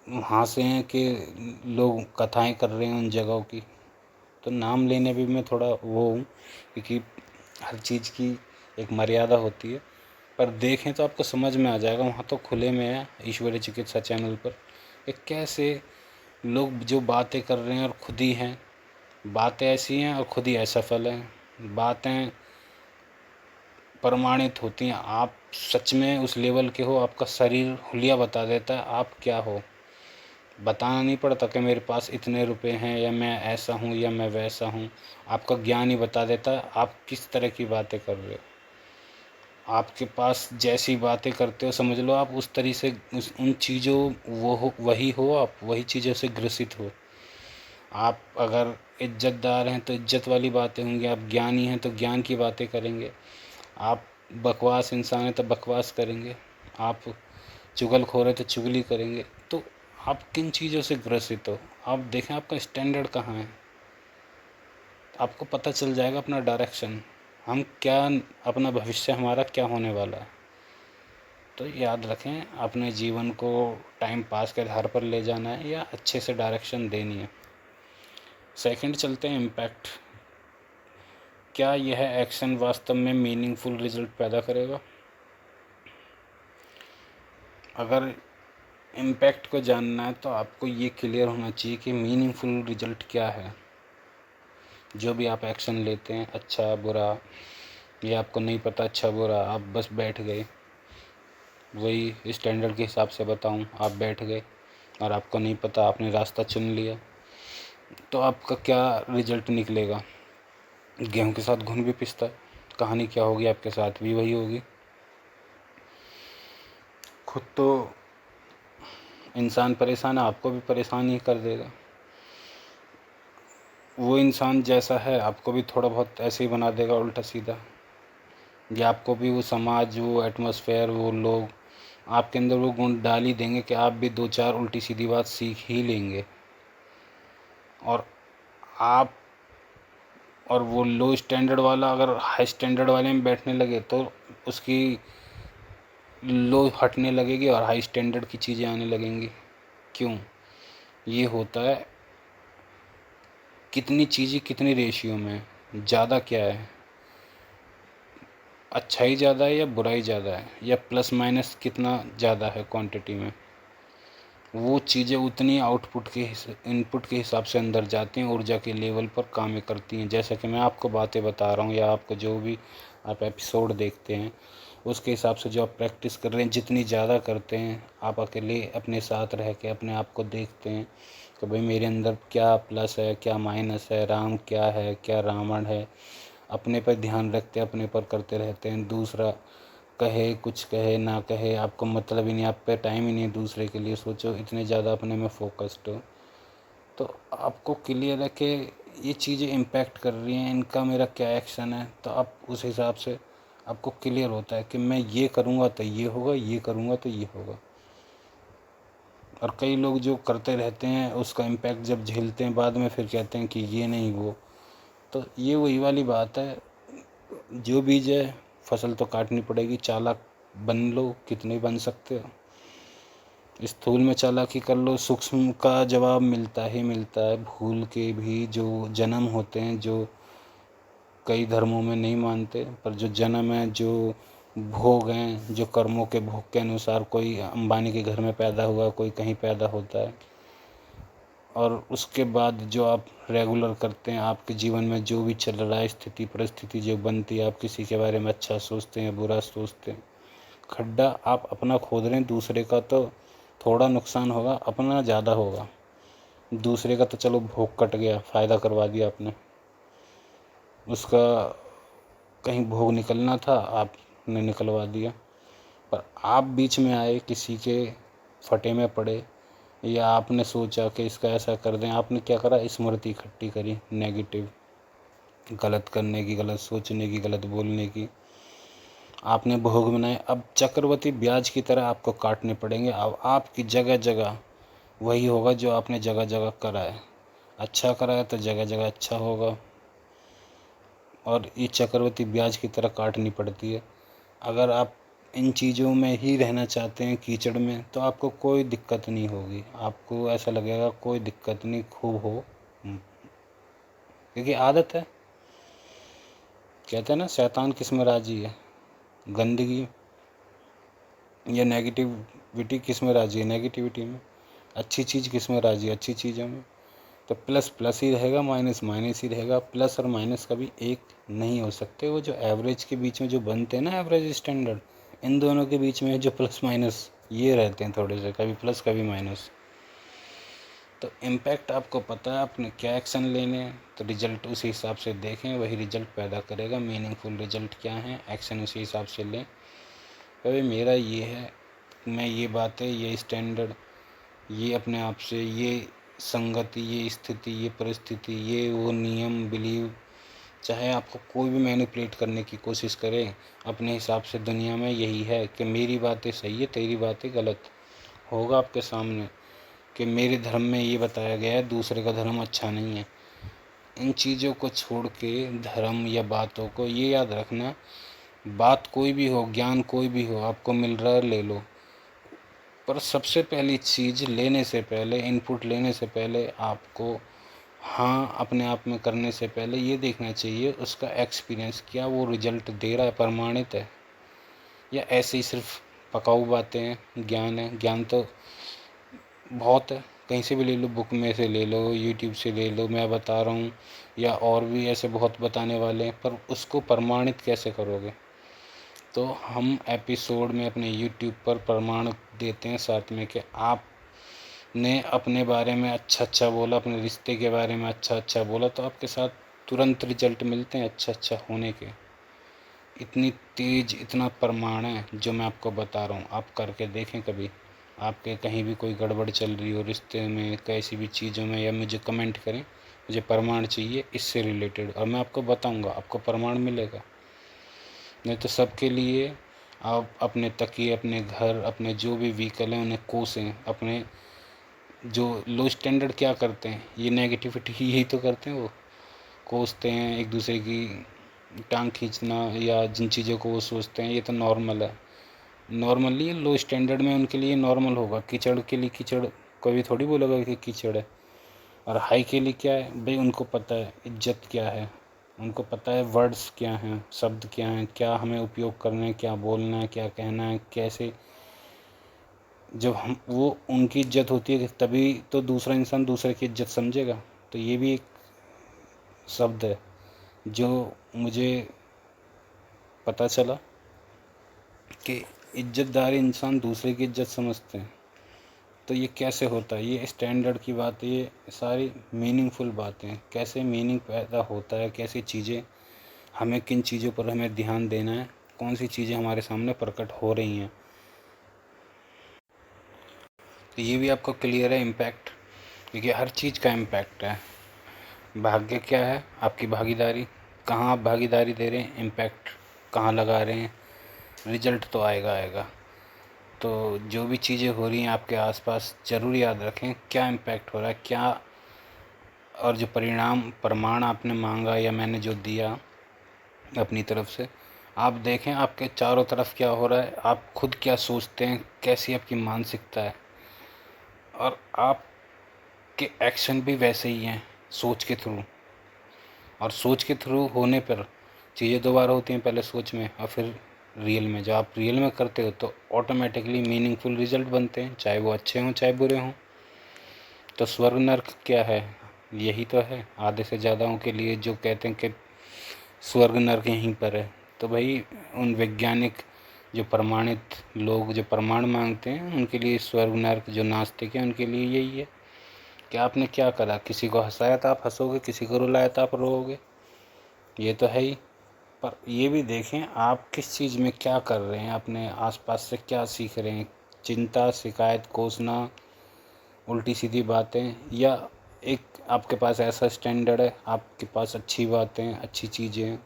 A: वहाँ से हैं कि लोग कथाएं कर रहे हैं उन जगहों की। तो नाम लेने भी मैं थोड़ा वो हूँ, क्योंकि हर चीज़ की एक मर्यादा होती है। पर देखें तो आपको समझ में आ जाएगा, वहाँ तो खुले में है ईश्वरीय चिकित्सा चैनल पर, कि कैसे लोग जो बातें कर रहे हैं और खुद ही हैं, बातें ऐसी हैं और खुद ही असफल हैं। बातें प्रमाणित होती हैं, आप सच में उस लेवल के हो, आपका शरीर हुलिया बता देता है आप क्या हो। बताना नहीं पड़ता कि मेरे पास इतने रुपए हैं, या मैं ऐसा हूँ या मैं वैसा हूँ। आपका ज्ञान ही बता देता है आप किस तरह की बातें कर रहे हो। आपके पास जैसी बातें करते हो, समझ लो आप उस तरीके से उन चीज़ों वो हो, वही हो, आप वही चीज़ों से ग्रसित हो। आप अगर इज्जतदार हैं तो इज्जत वाली बातें होंगी, आप ज्ञानी हैं तो ज्ञान की बातें करेंगे, आप बकवास इंसान हैं तो बकवास करेंगे, आप चुगलखोर हैं तो चुगली करेंगे। तो आप किन चीज़ों से ग्रसित हो, आप देखें आपका स्टैंडर्ड कहाँ है, आपको पता चल जाएगा अपना डायरेक्शन, हम क्या, अपना भविष्य हमारा क्या होने वाला है। तो याद रखें, अपने जीवन को टाइम पास के आधार पर ले जाना है या अच्छे से डायरेक्शन देनी है। सेकंड चलते हैं इम्पैक्ट। क्या यह एक्शन वास्तव में मीनिंगफुल रिजल्ट पैदा करेगा। अगर इम्पैक्ट को जानना है तो आपको ये क्लियर होना चाहिए कि मीनिंगफुल रिजल्ट क्या है। जो भी आप एक्शन लेते हैं, अच्छा बुरा, ये आपको नहीं पता अच्छा बुरा, आप बस बैठ गए, वही स्टैंडर्ड के हिसाब से बताऊं, आप बैठ गए और आपको नहीं पता, आपने रास्ता चुन लिया, तो आपका क्या रिजल्ट निकलेगा। गेहूं के साथ घुन भी पिसता है, कहानी क्या होगी आपके साथ भी वही होगी। खुद तो इंसान परेशान है, आपको भी परेशान ही कर देगा। वो इंसान जैसा है आपको भी थोड़ा बहुत ऐसे ही बना देगा उल्टा सीधा, या आपको भी वो समाज, वो एटमॉस्फेयर, वो लोग आपके अंदर वो गुण डाल ही देंगे कि आप भी दो चार उल्टी सीधी बात सीख ही लेंगे। और आप और वो लो स्टैंडर्ड वाला अगर हाई स्टैंडर्ड वाले में बैठने लगे तो उसकी लो हटने लगेगी और हाई स्टैंडर्ड की चीज़ें आने लगेंगी। क्यों? ये होता है कितनी चीज़ें कितनी रेशियो में, ज़्यादा क्या है, अच्छाई ज़्यादा है या बुराई ज़्यादा है, या प्लस माइनस कितना ज़्यादा है क्वांटिटी में, वो चीज़ें उतनी आउटपुट के इनपुट के हिसाब से अंदर जाती हैं, ऊर्जा के लेवल पर काम करती हैं। जैसा कि मैं आपको बातें बता रहा हूँ या आपको जो भी आप एपिसोड देखते हैं उसके हिसाब से जो आप प्रैक्टिस कर रहे हैं, जितनी ज़्यादा करते हैं, आप अकेले अपने साथ रह के अपने आप को देखते हैं कि भाई मेरे अंदर क्या प्लस है, क्या माइनस है, राम क्या है, क्या रावण है, अपने पर ध्यान रखते हैं, अपने पर करते रहते हैं। दूसरा कहे कुछ कहे ना कहे, आपको मतलब ही नहीं, आप पे टाइम ही नहीं दूसरे के लिए सोचो, इतने ज़्यादा अपने में फोकस्ड हो, तो आपको क्लियर है कि ये चीज़ें इम्पैक्ट कर रही हैं, इनका मेरा क्या एक्शन है। तो आप उस हिसाब से आपको क्लियर होता है कि मैं ये करूँगा तो ये होगा, ये करूँगा तो ये होगा। और कई लोग जो करते रहते हैं उसका इम्पैक्ट जब झेलते हैं बाद में फिर कहते हैं कि ये नहीं वो। तो ये वही वाली बात है, जो बीज है फसल तो काटनी पड़ेगी। चालाक बन लो, कितने बन सकते हो, स्थूल में चालाकी कर लो, सूक्ष्म का जवाब मिलता ही मिलता है। भूल के भी जो जन्म होते हैं, जो कई धर्मों में नहीं मानते, पर जो जन्म है, जो भोग हैं, जो कर्मों के भोग के अनुसार, कोई अंबानी के घर में पैदा हुआ, कोई कहीं पैदा होता है, और उसके बाद जो आप रेगुलर करते हैं, आपके जीवन में जो भी चल रहा है, स्थिति परिस्थिति जो बनती है, आप किसी के बारे में अच्छा सोचते हैं, बुरा सोचते हैं, खड्डा आप अपना खोद रहे हैं, दूसरे का तो थोड़ा नुकसान होगा, अपना ज़्यादा होगा। दूसरे का तो चलो भोग कट गया, फ़ायदा करवा दिया आपने, उसका कहीं भोग निकलना था, आपने निकलवा दिया। पर आप बीच में आए, किसी के फटे में पड़े, या आपने सोचा कि इसका ऐसा कर दें, आपने क्या करा, स्मृति इकट्ठी करी नेगेटिव, गलत करने की, गलत सोचने की, गलत बोलने की, आपने भोग बनाए। अब चक्रवृद्धि ब्याज की तरह आपको काटने पड़ेंगे। अब आपकी जगह जगह वही होगा जो आपने जगह जगह करा है। अच्छा करा है तो जगह जगह अच्छा होगा, और ये चक्रवृद्धि ब्याज की तरह काटनी पड़ती है। अगर आप इन चीज़ों में ही रहना चाहते हैं, कीचड़ में, तो आपको कोई दिक्कत नहीं होगी, आपको ऐसा लगेगा कोई दिक्कत नहीं, खूब हो, क्योंकि आदत है। कहते हैं ना, शैतान किस में राजी है, गंदगी या नेगेटिविटी किस में राजी है, नेगेटिविटी में। अच्छी चीज़ किस में राजी है, अच्छी चीज़ों में। तो प्लस प्लस ही रहेगा, माइनस माइनस ही रहेगा। प्लस और माइनस कभी एक नहीं हो सकते। वो जो एवरेज के बीच में जो बनते हैं ना, एवरेज स्टैंडर्ड, इन दोनों के बीच में जो प्लस माइनस ये रहते हैं थोड़े से, कभी प्लस कभी माइनस। तो इम्पैक्ट आपको पता है, आपने क्या एक्शन लेने हैं, तो रिजल्ट उसी हिसाब से देखें, वही रिजल्ट पैदा करेगा। मीनिंगफुल रिजल्ट क्या है, एक्शन उसी हिसाब से लें। भाई मेरा ये है, मैं ये बातें, ये स्टैंडर्ड, ये अपने आप से, ये संगति, ये स्थिति, ये परिस्थिति, ये वो नियम, बिलीव, चाहे आपको कोई भी मैनिपुलेट करने की कोशिश करे अपने हिसाब से, दुनिया में यही है कि मेरी बातें सही है, तेरी बातें गलत। होगा आपके सामने कि मेरे धर्म में ये बताया गया है, दूसरे का धर्म अच्छा नहीं है। इन चीज़ों को छोड़ के धर्म या बातों को, ये याद रखना, बात कोई भी हो, ज्ञान कोई भी हो, आपको मिल रहा है ले लो, पर सबसे पहली चीज़ लेने से पहले, इनपुट लेने से पहले आपको, हाँ, अपने आप में करने से पहले ये देखना चाहिए उसका एक्सपीरियंस क्या वो रिजल्ट दे रहा है, प्रमाणित है, या ऐसे ही सिर्फ पकाऊ बातें हैं, ज्ञान है। ज्ञान तो बहुत है, कहीं से भी ले लो, बुक में से ले लो, यूट्यूब से ले लो, मैं बता रहा हूँ, या और भी ऐसे बहुत बताने वाले हैं, पर उसको प्रमाणित कैसे करोगे। तो हम एपिसोड में अपने यूट्यूब पर प्रमाण देते हैं साथ में कि आपने अपने बारे में अच्छा अच्छा बोला, अपने रिश्ते के बारे में अच्छा अच्छा बोला, तो आपके साथ तुरंत रिजल्ट मिलते हैं अच्छा अच्छा होने के। इतनी तेज, इतना प्रमाण है जो मैं आपको बता रहा हूँ, आप करके देखें कभी। आपके कहीं भी कोई गड़बड़ चल रही हो रिश्ते में, कैसी भी चीज़ों में, या मुझे कमेंट करें, मुझे प्रमाण चाहिए इससे रिलेटेड, और मैं आपको बताऊँगा, आपको प्रमाण मिलेगा। नहीं तो सबके लिए आप अपने तकिए, अपने घर, अपने जो भी व्हीकल हैं उन्हें कोसें। अपने जो लो स्टैंडर्ड क्या करते हैं, ये नेगेटिविटी यही तो करते हैं वो, कोसते हैं, एक दूसरे की टांग खींचना या जिन चीज़ों को वो सोचते हैं, ये तो नॉर्मल है। नॉर्मली लो स्टैंडर्ड में उनके लिए नॉर्मल होगा। कीचड़ के लिए कीचड़ कभी थोड़ी बोलेगा कि कीचड़ है। और हाई के लिए क्या है भाई, उनको पता है इज्जत क्या है, उनको पता है वर्ड्स क्या हैं, शब्द क्या हैं, क्या हमें उपयोग करना है, क्या बोलना है, क्या कहना है, कैसे। जब हम वो उनकी इज्जत होती है तभी तो दूसरा इंसान दूसरे की इज्जत समझेगा। तो ये भी एक शब्द है जो मुझे पता चला कि इज्जतदार इंसान दूसरे की इज्जत समझते हैं। तो ये कैसे होता है, ये स्टैंडर्ड की बात है, ये सारी मीनिंगफुल बातें, कैसे मीनिंग पैदा होता है, कैसी चीज़ें हमें, किन चीज़ों पर हमें ध्यान देना है, कौन सी चीज़ें हमारे सामने प्रकट हो रही हैं। तो ये भी आपको क्लियर है इम्पैक्ट, क्योंकि हर चीज़ का इम्पैक्ट है। भाग्य क्या है, आपकी भागीदारी, कहाँ आप भागीदारी दे रहे हैं, इम्पैक्ट कहाँ लगा रहे हैं, रिजल्ट तो आएगा आएगा। तो जो भी चीज़ें हो रही हैं आपके आसपास, ज़रूर याद रखें क्या इम्पैक्ट हो रहा है, क्या, और जो परिणाम प्रमाण आपने मांगा या मैंने जो दिया अपनी तरफ से, आप देखें आपके चारों तरफ क्या हो रहा है, आप खुद क्या सोचते हैं, कैसी आपकी मानसिकता है, और आपके एक्शन भी वैसे ही हैं सोच के थ्रू। और सोच के थ्रू होने पर चीज़ें दो बार होती हैं, पहले सोच में और फिर रियल में। जब आप रियल में करते हो तो ऑटोमेटिकली मीनिंगफुल रिजल्ट बनते हैं, चाहे वो अच्छे हों चाहे बुरे हों। तो स्वर्ग नर्क क्या है, यही तो है आधे से ज़्यादाओं के लिए, जो कहते हैं कि स्वर्ग नर्क यहीं पर है। तो भाई उन वैज्ञानिक जो प्रमाणित लोग जो प्रमाण मांगते हैं, उनके लिए स्वर्ग नर्क, जो नास्तिक हैं उनके लिए यही है कि आपने क्या करा, किसी को हंसाया था आप हंसोगे, किसी को रुलाया था आप रोओगे, ये तो है ही। पर ये भी देखें आप किस चीज़ में क्या कर रहे हैं, अपने आसपास से क्या सीख रहे हैं, चिंता, शिकायत, कोसना, उल्टी सीधी बातें, या एक आपके पास ऐसा स्टैंडर्ड है, आपके पास अच्छी बातें, अच्छी चीज़ें हैं।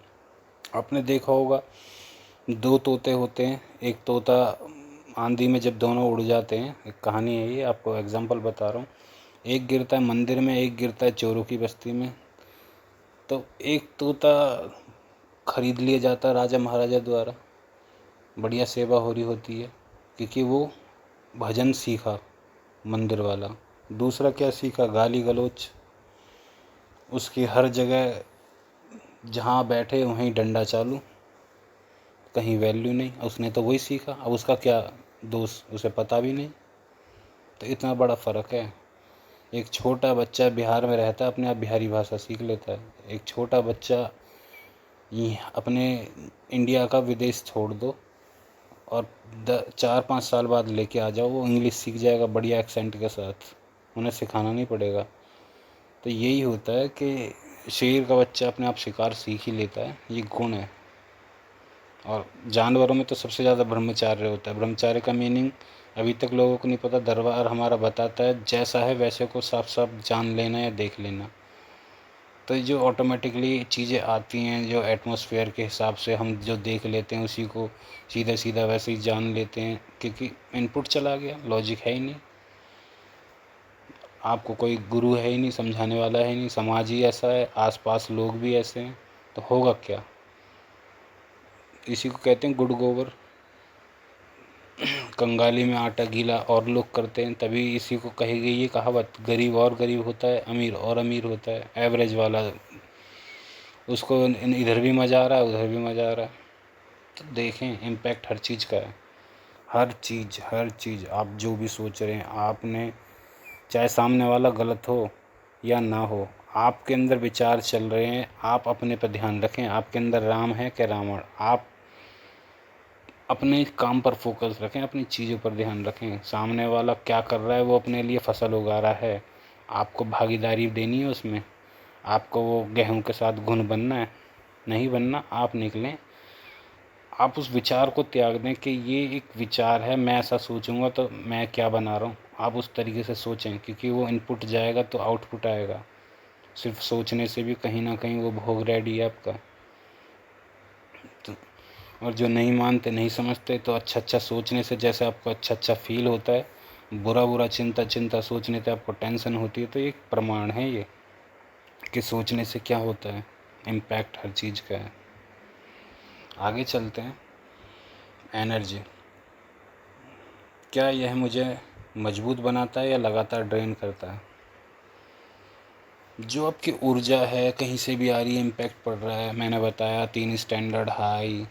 A: आपने देखा होगा दो तोते होते हैं, एक तोता आंधी में जब दोनों उड़ जाते हैं, एक कहानी है ये, आपको एग्जांपल बता रहा हूँ। एक गिरता है मंदिर में, एक गिरता है चोरों की बस्ती में। तो एक तोता खरीद लिया जाता है राजा महाराजा द्वारा, बढ़िया सेवा हो रही होती है, क्योंकि वो भजन सीखा मंदिर वाला। दूसरा क्या सीखा, गाली गलौज, उसकी हर जगह जहाँ बैठे वहीं डंडा चालू, कहीं वैल्यू नहीं। उसने तो वही सीखा, अब उसका क्या दोष, उसे पता भी नहीं। तो इतना बड़ा फ़र्क है। एक छोटा बच्चा बिहार में रहता है, अपने आप बिहारी भाषा सीख लेता है। एक छोटा बच्चा ये अपने इंडिया का विदेश छोड़ दो और 4-5 साल बाद लेके आ जाओ, वो इंग्लिश सीख जाएगा बढ़िया एक्सेंट के साथ, उन्हें सिखाना नहीं पड़ेगा। तो यही होता है कि शेर का बच्चा अपने आप शिकार सीख ही लेता है, ये गुण है। और जानवरों में तो सबसे ज़्यादा ब्रह्मचार्य होता है। ब्रह्मचार्य का मीनिंग अभी तक लोगों को नहीं पता, दरबार हमारा बताता है, जैसा है वैसे को साफ साफ जान लेना या देख लेना। तो जो ऑटोमेटिकली चीज़ें आती हैं, जो एटमॉस्फेयर के हिसाब से हम जो देख लेते हैं, उसी को सीधा सीधा वैसे ही जान लेते हैं, क्योंकि इनपुट चला गया, लॉजिक है ही नहीं। आपको कोई गुरु है ही नहीं, समझाने वाला है ही नहीं, समाज ही ऐसा है, आसपास लोग भी ऐसे हैं, तो होगा क्या। इसी को कहते हैं गुड़ गोबर, कंगाली में आटा गीला और लोग करते हैं। तभी इसी को कही गई ये कहावत, गरीब और गरीब होता है, अमीर और अमीर होता है। एवरेज वाला, उसको इधर भी मज़ा आ रहा है, उधर भी मज़ा आ रहा है। तो देखें इम्पैक्ट हर चीज़ का है, हर चीज़ आप जो भी सोच रहे हैं आपने, चाहे सामने वाला गलत हो या ना हो, आपके अंदर विचार चल रहे हैं, आप अपने पर ध्यान रखें। आपके अंदर राम है क्या रावण, आप अपने काम पर फोकस रखें, अपनी चीज़ों पर ध्यान रखें। सामने वाला क्या कर रहा है, वो अपने लिए फसल उगा रहा है, आपको भागीदारी देनी है उसमें, आपको वो गेहूं के साथ घुन बनना है, नहीं बनना, आप निकलें। आप उस विचार को त्याग दें कि ये एक विचार है, मैं ऐसा सोचूंगा तो मैं क्या बना रहा हूँ। आप उस तरीके से सोचें, क्योंकि वो इनपुट जाएगा तो आउटपुट आएगा। सिर्फ सोचने से भी कहीं ना कहीं वो भोग रेडी है आपका। तो और जो नहीं मानते, नहीं समझते, तो अच्छा अच्छा सोचने से जैसे आपको अच्छा अच्छा फील होता है, बुरा बुरा चिंता चिंता सोचने से आपको टेंशन होती है, तो एक प्रमाण है ये कि सोचने से क्या होता है। इम्पैक्ट हर चीज़ का है। आगे चलते हैं। एनर्जी, क्या यह मुझे मजबूत बनाता है या लगातार ड्रेन करता है? जो आपकी ऊर्जा है कहीं से भी आ रही है, इम्पैक्ट पड़ रहा है। मैंने बताया 3 स्टैंडर्ड, हाई,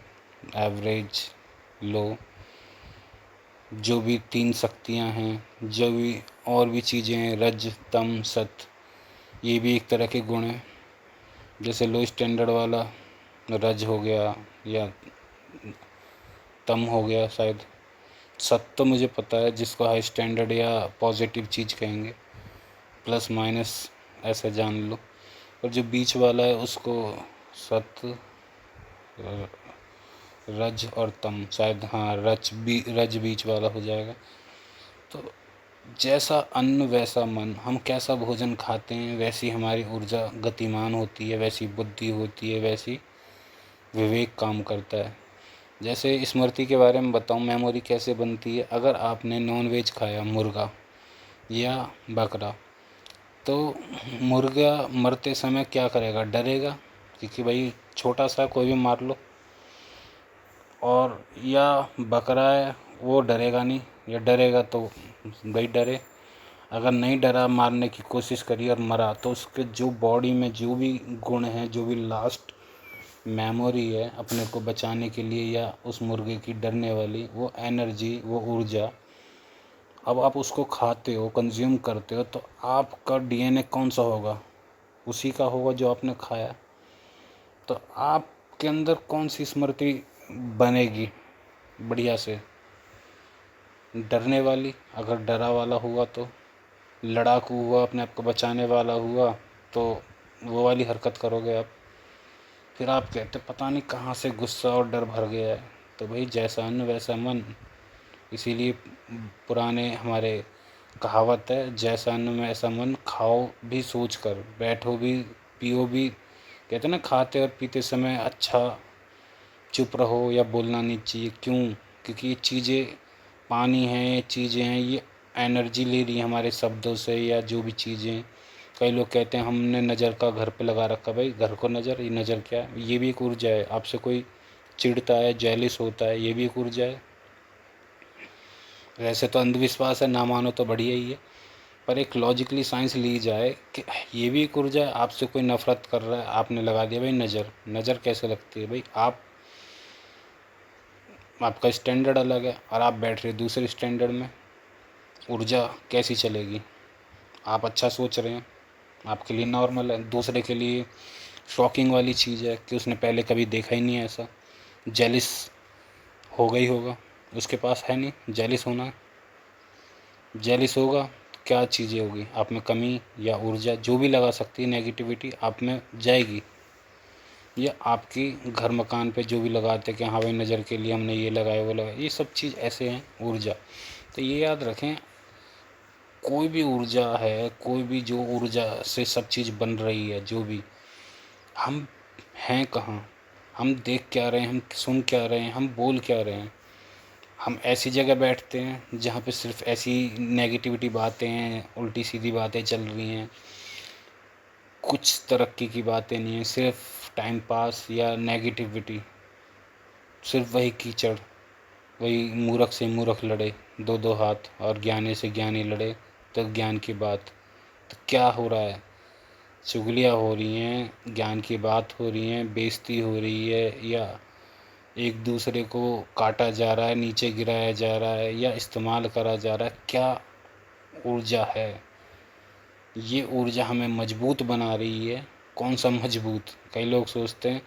A: एवरेज, लो। जो भी 3 शक्तियाँ हैं, जो भी और भी चीज़ें हैं, रज, तम, सत, ये भी एक तरह के गुण हैं। जैसे लो स्टैंडर्ड वाला रज हो गया या तम हो गया शायद। सत तो मुझे पता है, जिसको हाई स्टैंडर्ड या पॉजिटिव चीज़ कहेंगे, प्लस माइनस ऐसा जान लो। और जो बीच वाला है उसको सत, रज और तम, शायद हाँ रज बीच वाला हो जाएगा। तो जैसा अन्न वैसा मन, हम कैसा भोजन खाते हैं वैसी हमारी ऊर्जा गतिमान होती है, वैसी बुद्धि होती है, वैसी विवेक काम करता है। जैसे स्मृति के बारे में बताऊं, मेमोरी कैसे बनती है। अगर आपने नॉन वेज खाया, मुर्गा या बकरा, तो मुर्गा मरते समय क्या करेगा? डरेगा, क्योंकि भाई छोटा सा कोई भी मार लो। और या बकरा है, वो डरेगा नहीं, या डरेगा तो भाई डरे। अगर नहीं डरा, मारने की कोशिश करी और मरा, तो उसके जो बॉडी में जो भी गुण हैं, जो भी लास्ट मेमोरी है अपने को बचाने के लिए या उस मुर्गे की डरने वाली, वो एनर्जी, वो ऊर्जा, अब आप उसको खाते हो, कंज्यूम करते हो, तो आपका डीएनए कौन सा होगा? उसी का होगा जो आपने खाया। तो आपके अंदर कौन सी स्मृति बनेगी बढ़िया से? डरने वाली। अगर डरा वाला हुआ तो, लड़ाकू हुआ, अपने आप को बचाने वाला हुआ, तो वो वाली हरकत करोगे आप। फिर आप कहते पता नहीं कहाँ से गुस्सा और डर भर गया है। तो भाई जैसा अन्न वैसा मन। इसीलिए पुराने हमारे कहावत है, जैसा अन्न वैसा मन, खाओ भी सोच कर, बैठो भी, पियो भी। कहते ना, खाते और पीते समय अच्छा चुप रहो या बोलना नहीं चाहिए। क्यों? क्योंकि ये चीज़ें पानी हैं, ये चीज़ें हैं, ये एनर्जी ले रही है हमारे शब्दों से या जो भी चीज़ें। कई लोग कहते हैं हमने नज़र का घर पे लगा रखा। भाई घर को नज़र, ये नज़र क्या है? ये भी एक ऊर्जा है। आपसे कोई चिढ़ता है, जेलिस होता है, ये भी एक ऊर्जा है। वैसे तो अंधविश्वास है, ना मानो तो बढ़िया ही है, पर एक लॉजिकली साइंस ली जाए कि ये भी एक ऊर्जा है। आपसे कोई नफरत कर रहा है, आपने लगा दिया भाई नज़र। नज़र कैसे लगती है? भाई आपका स्टैंडर्ड अलग है और आप बैठ रहे दूसरे स्टैंडर्ड में, ऊर्जा कैसी चलेगी? आप अच्छा सोच रहे हैं, आपके लिए नॉर्मल है, दूसरे के लिए शॉकिंग वाली चीज़ है कि उसने पहले कभी देखा ही नहीं है ऐसा। जेलिस हो गई होगा, उसके पास है नहीं, जेलिस होना। जेलिस होगा तो क्या चीज़ें होगी आप में? कमी या ऊर्जा जो भी लगा सकती है, नेगेटिविटी आप में जाएगी। या आपकी घर मकान पे जो भी लगाते हैं कि हाँ भाई नज़र के लिए हमने ये लगाया, वो लगाया, ये सब चीज़ ऐसे हैं ऊर्जा। तो ये याद रखें, कोई भी ऊर्जा है, कोई भी जो ऊर्जा से सब चीज़ बन रही है, जो भी हम हैं कहाँ, हम देख क्या रहे हैं, हम सुन क्या रहे हैं, हम बोल क्या रहे हैं। हम ऐसी जगह बैठते हैं जहाँ पे सिर्फ ऐसी नेगेटिविटी बातें हैं, उल्टी सीधी बातें चल रही हैं, कुछ तरक्की की बातें नहीं है, सिर्फ टाइम पास या नेगेटिविटी, सिर्फ वही कीचड़, वही मूर्ख से मूर्ख लड़े, दो दो हाथ, और ज्ञानी से ज्ञानी लड़े तो ज्ञान की बात। तो क्या हो रहा है? चुगलियाँ हो रही हैं, ज्ञान की बात हो रही हैं, बेइज्जती हो रही है, या एक दूसरे को काटा जा रहा है, नीचे गिराया जा रहा है, या इस्तेमाल करा जा रहा है। क्या ऊर्जा है? ये ऊर्जा हमें मजबूत बना रही है। कौन सा मजबूत? कई लोग सोचते हैं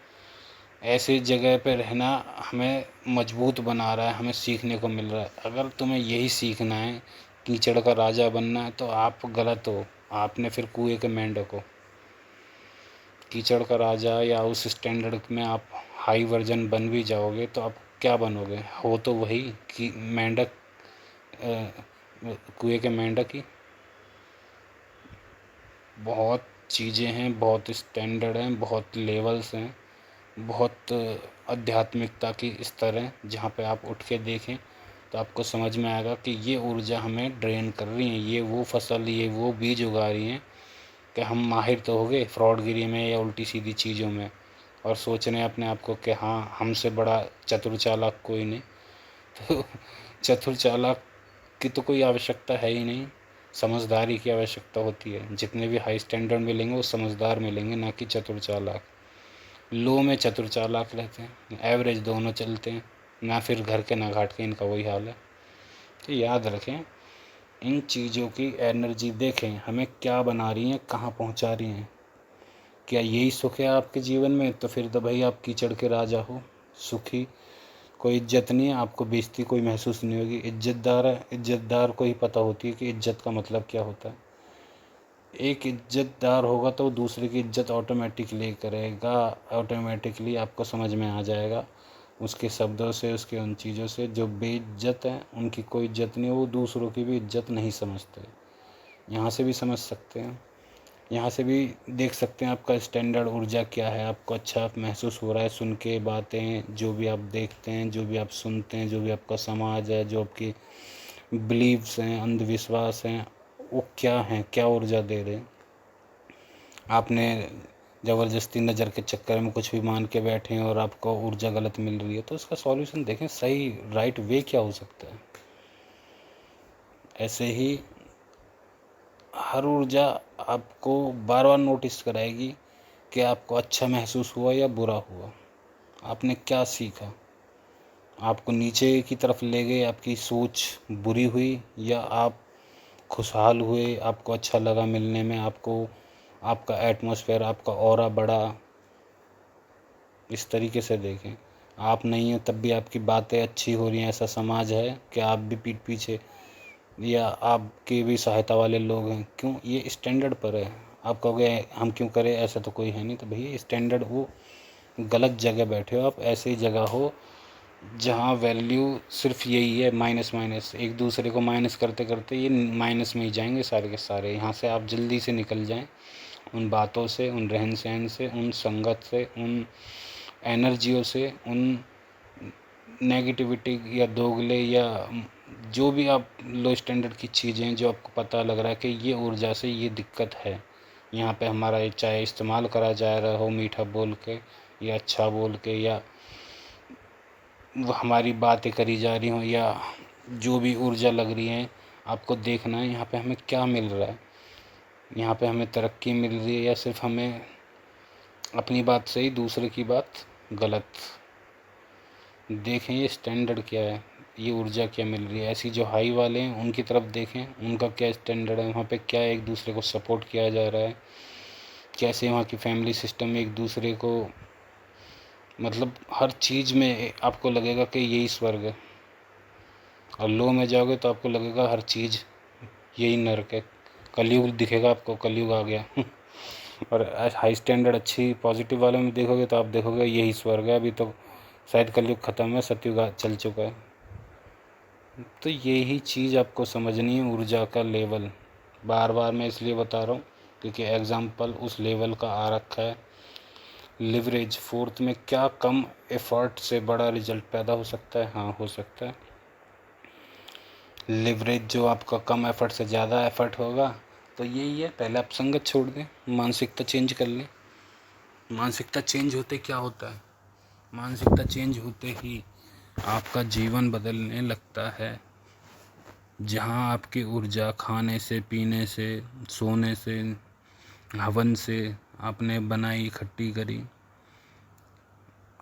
A: ऐसे जगह पे रहना हमें मजबूत बना रहा है, हमें सीखने को मिल रहा है। अगर तुम्हें यही सीखना है, कीचड़ का राजा बनना है, तो आप गलत हो। आपने फिर कुएं के मेंढक हो। कीचड़ का राजा या उस स्टैंडर्ड में आप हाई वर्जन बन भी जाओगे तो आप क्या बनोगे? हो तो वही कि मेंढक, कुएं के मेंढक ही। बहुत चीज़ें हैं, बहुत स्टैंडर्ड हैं, बहुत लेवल्स हैं, बहुत आध्यात्मिकता की स्तर हैं, जहाँ पे आप उठ के देखें तो आपको समझ में आएगा कि ये ऊर्जा हमें ड्रेन कर रही है, ये वो फसल, ये वो बीज उगा रही हैं कि हम माहिर तो हो गए फ्रॉडगिरी में या उल्टी सीधी चीज़ों में, और सोच रहे हैं अपने आप को कि हाँ हमसे बड़ा चतुर चालाक कोई नहीं। तो चतुर चालाक की तो कोई आवश्यकता है ही नहीं, समझदारी की आवश्यकता होती है। जितने भी हाई स्टैंडर्ड मिलेंगे वो समझदार मिलेंगे, ना कि चतुर चालाक। लो में चतुर चालाक रहते हैं, एवरेज दोनों चलते हैं, ना फिर घर के ना घाट के, इनका वही हाल है। तो याद रखें इन चीज़ों की एनर्जी, देखें हमें क्या बना रही हैं, कहाँ पहुँचा रही हैं। क्या यही सुख है आपके जीवन में? तो फिर तो भाई आप कीचड़ के राजा हो, सुखी। कोई इज्जत नहीं है, आपको बेइज्जती कोई महसूस नहीं होगी। इज्जतदार है, इज्जतदार को ही पता होती है कि इज्जत का मतलब क्या होता है। एक इज्जतदार होगा तो दूसरे की इज्जत ऑटोमेटिकली करेगा, ऑटोमेटिकली आपको समझ में आ जाएगा उसके शब्दों से, उसके उन चीज़ों से। जो बेइज्जत हैं उनकी कोई इज्जत नहीं है, वो दूसरों की भी इज्जत नहीं समझते। यहाँ से भी समझ सकते हैं, यहाँ से भी देख सकते हैं आपका स्टैंडर्ड ऊर्जा क्या है। आपको अच्छा महसूस हो रहा है सुन के बातें, जो भी आप देखते हैं, जो भी आप सुनते हैं, जो भी आपका समाज है, जो आपकी बिलीव्स हैं, अंधविश्वास हैं, वो क्या हैं, क्या ऊर्जा दे रहे हैं। आपने ज़बरदस्ती नज़र के चक्कर में कुछ भी मान के बैठे हैं और आपको ऊर्जा गलत मिल रही है, तो उसका सॉल्यूशन देखें, सही राइट वे क्या हो सकता है। ऐसे ही हर ऊर्जा आपको बार बार नोटिस कराएगी कि आपको अच्छा महसूस हुआ या बुरा हुआ, आपने क्या सीखा। आपको नीचे की तरफ ले गए, आपकी सोच बुरी हुई, या आप खुशहाल हुए, आपको अच्छा लगा मिलने में, आपको आपका एटमॉस्फेयर, आपका ऑरा बढ़ा। इस तरीके से देखें, आप नहीं हो तब भी आपकी बातें अच्छी हो रही हैं, ऐसा समाज है कि आप भी पीठ पीछे, या आपके भी सहायता वाले लोग हैं। क्यों? ये स्टैंडर्ड पर है। आप कहोगे हम क्यों करें, ऐसा तो कोई है नहीं। तो भैया स्टैंडर्ड, वो गलत जगह बैठे हो आप। ऐसी जगह हो जहाँ वैल्यू सिर्फ यही है, माइनस माइनस, एक दूसरे को माइनस करते करते ये माइनस में ही जाएंगे सारे के सारे। यहाँ से आप जल्दी से निकल जाएं, उन बातों से, उन रहन सहन से, उन संगत से, उन एनर्जियों से, उन नेगेटिविटी या दोगले या जो भी आप लो स्टैंडर्ड की चीज़ें, जो आपको पता लग रहा है कि ये ऊर्जा से ये दिक्कत है, यहाँ पे हमारा ये चाहे इस्तेमाल करा जा रहा हो मीठा बोल के या अच्छा बोल के, या वो हमारी बातें करी जा रही हों, या जो भी ऊर्जा लग रही है, आपको देखना है यहाँ पे हमें क्या मिल रहा है। यहाँ पे हमें तरक्की मिल रही है या सिर्फ हमें अपनी बात सही, दूसरे की बात गलत। देखें ये स्टैंडर्ड क्या है, ये ऊर्जा क्या मिल रही है। ऐसी जो हाई वाले हैं उनकी तरफ देखें, उनका क्या स्टैंडर्ड है, वहाँ पे क्या एक दूसरे को सपोर्ट किया जा रहा है, कैसे वहाँ की फैमिली सिस्टम एक दूसरे को, मतलब हर चीज़ में आपको लगेगा कि यही स्वर्ग है। और लो में जाओगे तो आपको लगेगा हर चीज़ यही नर्क है, कलयुग दिखेगा आपको, कलयुग आ गया। और हाई स्टैंडर्ड अच्छी पॉजिटिव वाले में देखोगे तो आप देखोगे यही स्वर्ग है, अभी तो शायद कलयुग ख़त्म है, सतयुग चल चुका है। तो यही चीज़ आपको समझनी है, ऊर्जा का लेवल। बार बार मैं इसलिए बता रहा हूँ क्योंकि एग्जाम्पल उस लेवल का आ रखा है। लिवरेज फोर्थ में, क्या कम एफर्ट से बड़ा रिजल्ट पैदा हो सकता है? हाँ, हो सकता है। लिवरेज जो आपका कम एफर्ट से ज़्यादा एफर्ट होगा, तो यही है, पहले आप संगत छोड़ दें, मानसिकता चेंज कर लें। मानसिकता चेंज होते क्या होता है? मानसिकता चेंज होते ही आपका जीवन बदलने लगता है। जहाँ आपकी ऊर्जा खाने से, पीने से, सोने से, हवन से आपने बनाई, इकट्ठी करी,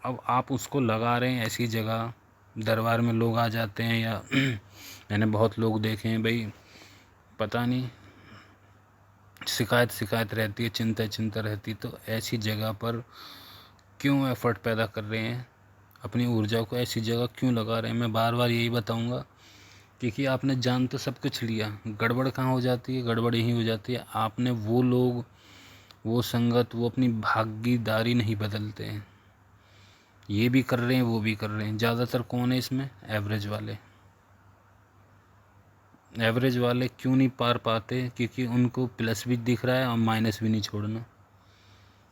A: अब आप उसको लगा रहे हैं ऐसी जगह। दरबार में लोग आ जाते हैं, या मैंने बहुत लोग देखे हैं भाई, पता नहीं शिकायत रहती है, चिंता रहती है। तो ऐसी जगह पर क्यों एफर्ट पैदा कर रहे हैं, अपनी ऊर्जा को ऐसी जगह क्यों लगा रहे हैं? मैं बार बार यही बताऊंगा, क्योंकि आपने जान तो सब कुछ लिया, गड़बड़ कहाँ हो जाती है? गड़बड़ यही हो जाती है, आपने वो लोग, वो संगत, वो अपनी भागीदारी नहीं बदलते हैं। ये भी कर रहे हैं, वो भी कर रहे हैं। ज़्यादातर कौन है इसमें? एवरेज वाले। एवरेज वाले क्यों नहीं पार पाते? क्योंकि उनको प्लस भी दिख रहा है और माइनस भी नहीं छोड़ना।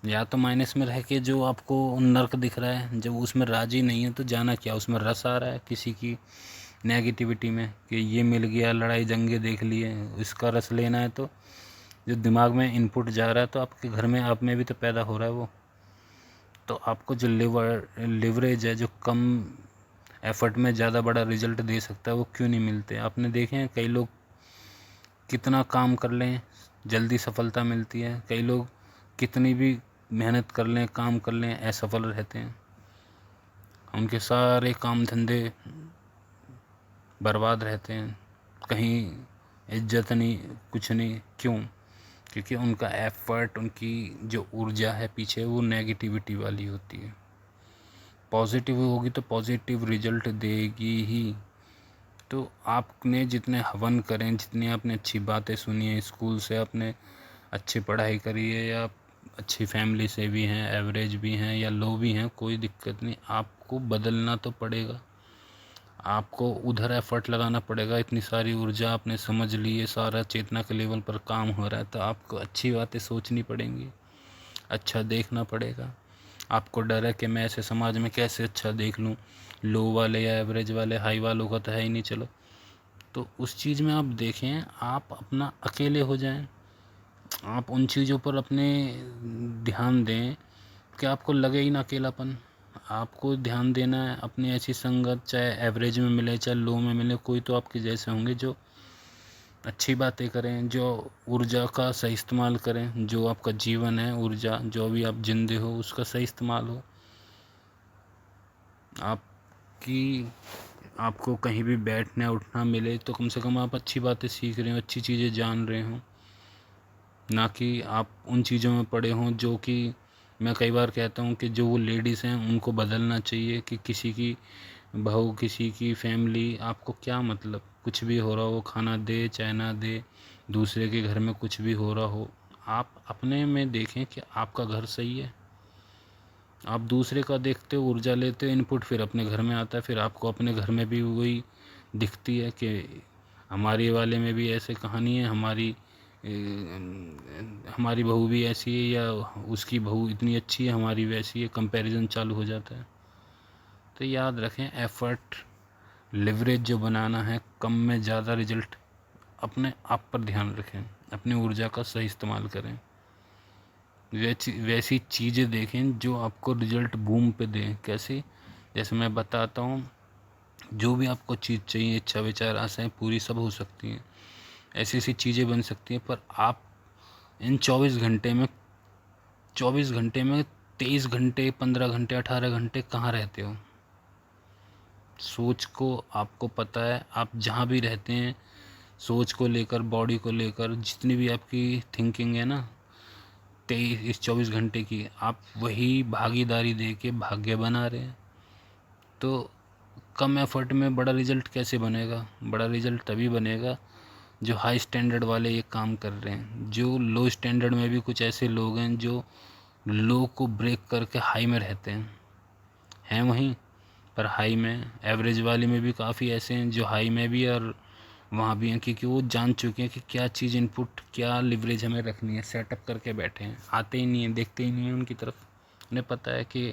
A: या तो माइनस में रह के जो आपको नर्क दिख रहा है, जब उसमें राजी नहीं है तो जाना क्या? उसमें रस आ रहा है किसी की नेगेटिविटी में, कि ये मिल गया, लड़ाई जंगे देख लिए, इसका रस लेना है तो जो दिमाग में इनपुट जा रहा है तो आपके घर में आप में भी तो पैदा हो रहा है वो। तो आपको जो लिवरेज है, जो कम एफर्ट में ज़्यादा बड़ा रिजल्ट दे सकता है, वो क्यों नहीं मिलते? आपने देखे हैं कई लोग कितना काम कर लें जल्दी सफलता मिलती है, कई लोग कितनी भी मेहनत कर लें, काम कर लें, असफल रहते हैं। उनके सारे काम धंधे बर्बाद रहते हैं, कहीं इज्जत नहीं, कुछ नहीं। क्यों? क्योंकि उनका एफर्ट, उनकी जो ऊर्जा है पीछे, वो नेगेटिविटी वाली होती है। पॉजिटिव होगी तो पॉजिटिव रिजल्ट देगी ही। तो आपने जितने हवन करें, जितनी आपने अच्छी बातें सुनी है, स्कूल से आपने अच्छी पढ़ाई करी है, या अच्छी फैमिली से भी हैं, एवरेज भी हैं या लो भी हैं, कोई दिक्कत नहीं, आपको बदलना तो पड़ेगा। आपको उधर एफर्ट लगाना पड़ेगा। इतनी सारी ऊर्जा आपने समझ ली है, सारा चेतना के लेवल पर काम हो रहा है, तो आपको अच्छी बातें सोचनी पड़ेंगी, अच्छा देखना पड़ेगा। आपको डर है कि मैं ऐसे समाज में कैसे अच्छा देख लूँ, लो वाले या एवरेज वाले, हाई वालों का तो है ही नहीं। चलो, तो उस चीज़ में आप देखें, आप अपना अकेले हो जाएं, आप उन चीज़ों पर अपने ध्यान दें कि आपको लगे ही ना अकेलापन। आपको ध्यान देना है अपनी ऐसी संगत, चाहे एवरेज में मिले चाहे लो में मिले, कोई तो आपके जैसे होंगे जो अच्छी बातें करें, जो ऊर्जा का सही इस्तेमाल करें। जो आपका जीवन है, ऊर्जा जो भी आप जिंदे हो, उसका सही इस्तेमाल हो। आपको कहीं भी बैठना उठना मिले तो कम से कम आप अच्छी बातें सीख रहे हो, अच्छी चीज़ें जान रहे हो, ना कि आप उन चीज़ों में पड़े हों जो कि मैं कई बार कहता हूँ कि जो वो लेडीज़ हैं उनको बदलना चाहिए। कि किसी की बहू, किसी की फैमिली, आपको क्या मतलब, कुछ भी हो रहा हो, खाना दे चाहे ना दे, दूसरे के घर में कुछ भी हो रहा हो, आप अपने में देखें कि आपका घर सही है। आप दूसरे का देखते हो, ऊर्जा लेते हो, इनपुट फिर अपने घर में आता है, फिर आपको अपने घर में भी वही दिखती है कि हमारे वाले में भी ऐसे कहानी है, हमारी बहू भी ऐसी है, या उसकी बहू इतनी अच्छी है, हमारी वैसी है, कंपैरिजन चालू हो जाता है। तो याद रखें, एफर्ट लिवरेज जो बनाना है, कम में ज़्यादा रिजल्ट, अपने आप पर ध्यान रखें, अपनी ऊर्जा का सही इस्तेमाल करें, वैसी चीज़ें देखें जो आपको रिजल्ट बूम पे दें। कैसे? जैसे मैं बताता हूँ, जो भी आपको चीज़ चाहिए, इच्छा विचार आशाएं पूरी सब हो सकती हैं, ऐसी ऐसी चीज़ें बन सकती हैं, पर आप इन 24 घंटे में 23 घंटे, 15 घंटे, 18 घंटे कहाँ रहते हो? सोच को आपको पता है, आप जहाँ भी रहते हैं, सोच को लेकर, बॉडी को लेकर, जितनी भी आपकी थिंकिंग है ना, 24 घंटे की, आप वही भागीदारी दे के भाग्य बना रहे हैं। तो कम एफर्ट में बड़ा रिजल्ट कैसे बनेगा? बड़ा रिजल्ट तभी बनेगा जो हाई स्टैंडर्ड वाले ये काम कर रहे हैं। जो लो स्टैंडर्ड में भी कुछ ऐसे लोग हैं जो लो को ब्रेक करके हाई में रहते हैं वहीं पर हाई में, एवरेज वाले में भी काफ़ी ऐसे हैं जो हाई में भी और वहाँ भी हैं, क्योंकि वो जान चुके हैं कि क्या चीज़ इनपुट, क्या लिवरेज हमें रखनी है, सेटअप करके बैठे हैं। आते ही नहीं हैं, देखते ही नहीं हैं उनकी तरफ। उन्हें पता है कि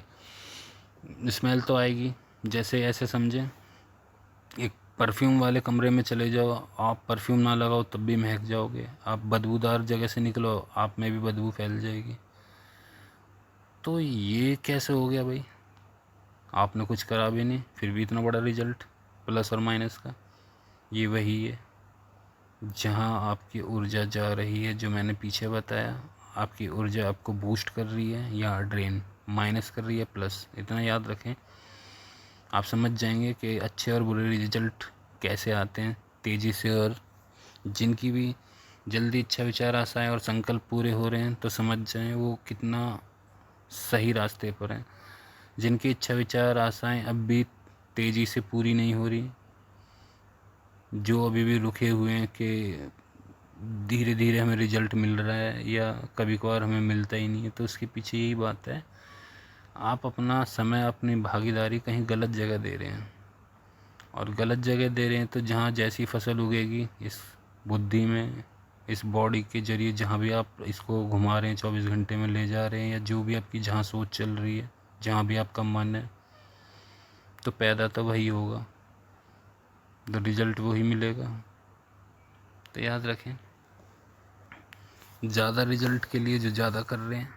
A: स्मेल तो आएगी। जैसे ऐसे समझें, एक परफ्यूम वाले कमरे में चले जाओ, आप परफ्यूम ना लगाओ तब भी महक जाओगे। आप बदबूदार जगह से निकलो, आप में भी बदबू फैल जाएगी। तो ये कैसे हो गया भाई? आपने कुछ करा भी नहीं, फिर भी इतना बड़ा रिजल्ट, प्लस और माइनस का। ये वही है जहाँ आपकी ऊर्जा जा रही है, जो मैंने पीछे बताया। आपकी ऊर्जा आपको बूस्ट कर रही है या ड्रेन, माइनस कर रही है, प्लस। इतना याद रखें, आप समझ जाएंगे कि अच्छे और बुरे रिजल्ट कैसे आते हैं तेज़ी से। और जिनकी भी जल्दी इच्छा विचार आशाएं और संकल्प पूरे हो रहे हैं, तो समझ जाएं वो कितना सही रास्ते पर हैं। जिनकी इच्छा विचार आशाएं अब भी तेज़ी से पूरी नहीं हो रही, जो अभी भी रुके हुए हैं कि धीरे धीरे हमें रिजल्ट मिल रहा है या कभी कभार हमें मिलता ही नहीं है, तो उसके पीछे यही बात है, आप अपना समय, अपनी भागीदारी कहीं गलत जगह दे रहे हैं। और गलत जगह दे रहे हैं तो जहाँ जैसी फसल उगेगी, इस बुद्धि में, इस बॉडी के जरिए जहाँ भी आप इसको घुमा रहे हैं, 24 घंटे में ले जा रहे हैं, या जो भी आपकी जहाँ सोच चल रही है, जहाँ भी आपका मन है, तो पैदा तो वही होगा, तो रिजल्ट वही मिलेगा। तो याद रखें, ज़्यादा रिजल्ट के लिए जो ज़्यादा कर रहे हैं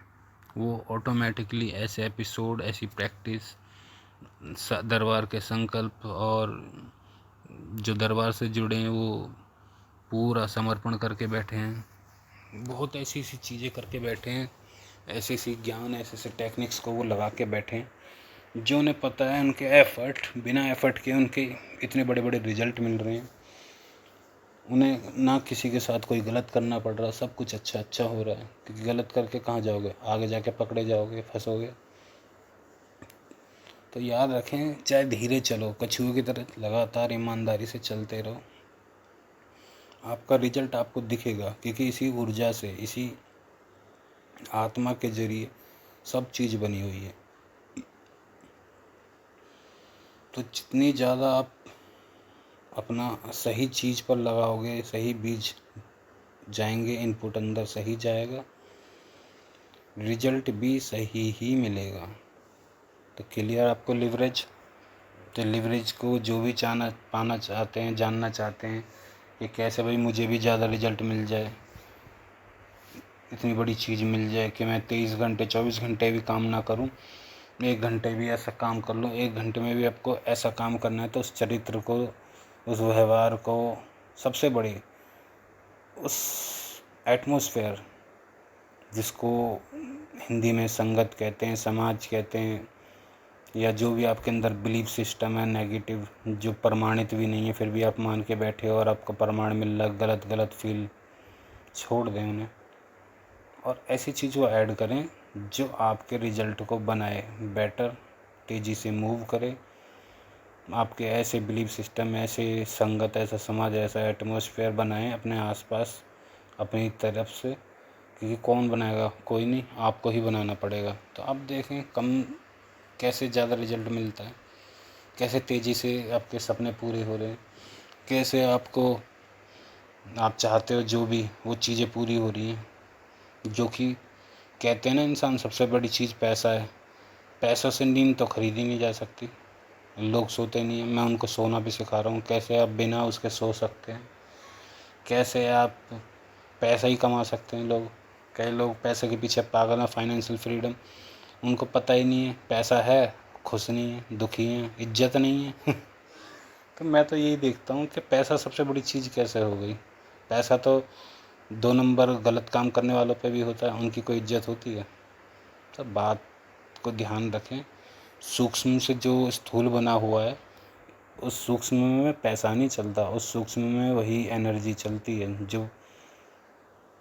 A: वो ऑटोमेटिकली ऐसे एपिसोड, ऐसी प्रैक्टिस, दरबार के संकल्प और जो दरबार से जुड़े हैं वो पूरा समर्पण करके बैठे हैं। बहुत ऐसी ऐसी चीज़ें करके बैठे हैं, ऐसे ऐसी ज्ञान, ऐसे ऐसे टेक्निक्स को वो लगा के बैठे हैं जो उन्हें पता है उनके एफर्ट, बिना एफर्ट के उनके इतने बड़े बड़े रिजल्ट मिल रहे हैं। उन्हें ना किसी के साथ कोई गलत करना पड़ रहा, सब कुछ अच्छा अच्छा हो रहा है। क्योंकि गलत करके कहाँ जाओगे, आगे जाके पकड़े जाओगे, फंसोगे। तो याद रखें, चाहे धीरे चलो, कछुए की तरह लगातार ईमानदारी से चलते रहो, आपका रिजल्ट आपको दिखेगा। क्योंकि इसी ऊर्जा से, इसी आत्मा के जरिए सब चीज़ बनी हुई है। तो जितनी ज़्यादा आप अपना सही चीज़ पर लगाओगे, सही बीज जाएंगे, इनपुट अंदर सही जाएगा, रिजल्ट भी सही ही मिलेगा। तो क्लियर आपको लिवरेज। तो लिवरेज को जो भी पाना चाहते हैं, जानना चाहते हैं कि कैसे भाई मुझे भी ज़्यादा रिजल्ट मिल जाए, इतनी बड़ी चीज़ मिल जाए कि मैं 23 घंटे 24 घंटे भी काम ना करूं, 1 घंटे भी ऐसा काम कर लूं। 1 घंटे में भी आपको ऐसा काम करना है तो उस चरित्र को, उस व्यवहार को, सबसे बड़ी उस एटमॉस्फेयर जिसको हिंदी में संगत कहते हैं, समाज कहते हैं, या जो भी आपके अंदर बिलीफ सिस्टम है नेगेटिव, जो प्रमाणित भी नहीं है फिर भी आप मान के बैठे हो और आपको प्रमाण मिल रहा, गलत गलत फील, छोड़ दें उन्हें और ऐसी चीज़ को ऐड करें जो आपके रिजल्ट को बनाए बेटर, तेज़ी से मूव करे। आपके ऐसे बिलीफ सिस्टम, ऐसे संगत, ऐसा समाज, ऐसा एटमॉस्फेयर बनाएं अपने आसपास, अपनी तरफ से। क्योंकि कौन बनाएगा, कोई नहीं, आपको ही बनाना पड़ेगा। तो आप देखें कैसे ज़्यादा रिजल्ट मिलता है, कैसे तेज़ी से आपके सपने पूरे हो रहे हैं, कैसे आपको आप चाहते हो जो भी वो चीज़ें पूरी हो रही हैं। जो कि कहते हैं ना, इंसान सबसे बड़ी चीज़ पैसा है। पैसों से नींद तो खरीदी नहीं जा सकती। लोग सोते नहीं हैं, मैं उनको सोना भी सिखा रहा हूँ। कैसे आप बिना उसके सो सकते हैं, कैसे आप पैसा ही कमा सकते हैं। कई लोग पैसे के पीछे पागल हैं। फाइनेंशियल फ्रीडम उनको पता ही नहीं है। पैसा है, खुश नहीं है, दुखी हैं, इज्जत नहीं है। तो मैं तो यही देखता हूँ कि पैसा सबसे बड़ी चीज़ कैसे हो गई। पैसा तो 2 नंबर गलत काम करने वालों पे भी होता है, उनकी कोई इज्जत होती है। तो बात को ध्यान रखें। सूक्ष्म से जो स्थूल बना हुआ है, उस सूक्ष्म में पैसा नहीं चलता, उस सूक्ष्म में वही एनर्जी चलती है जो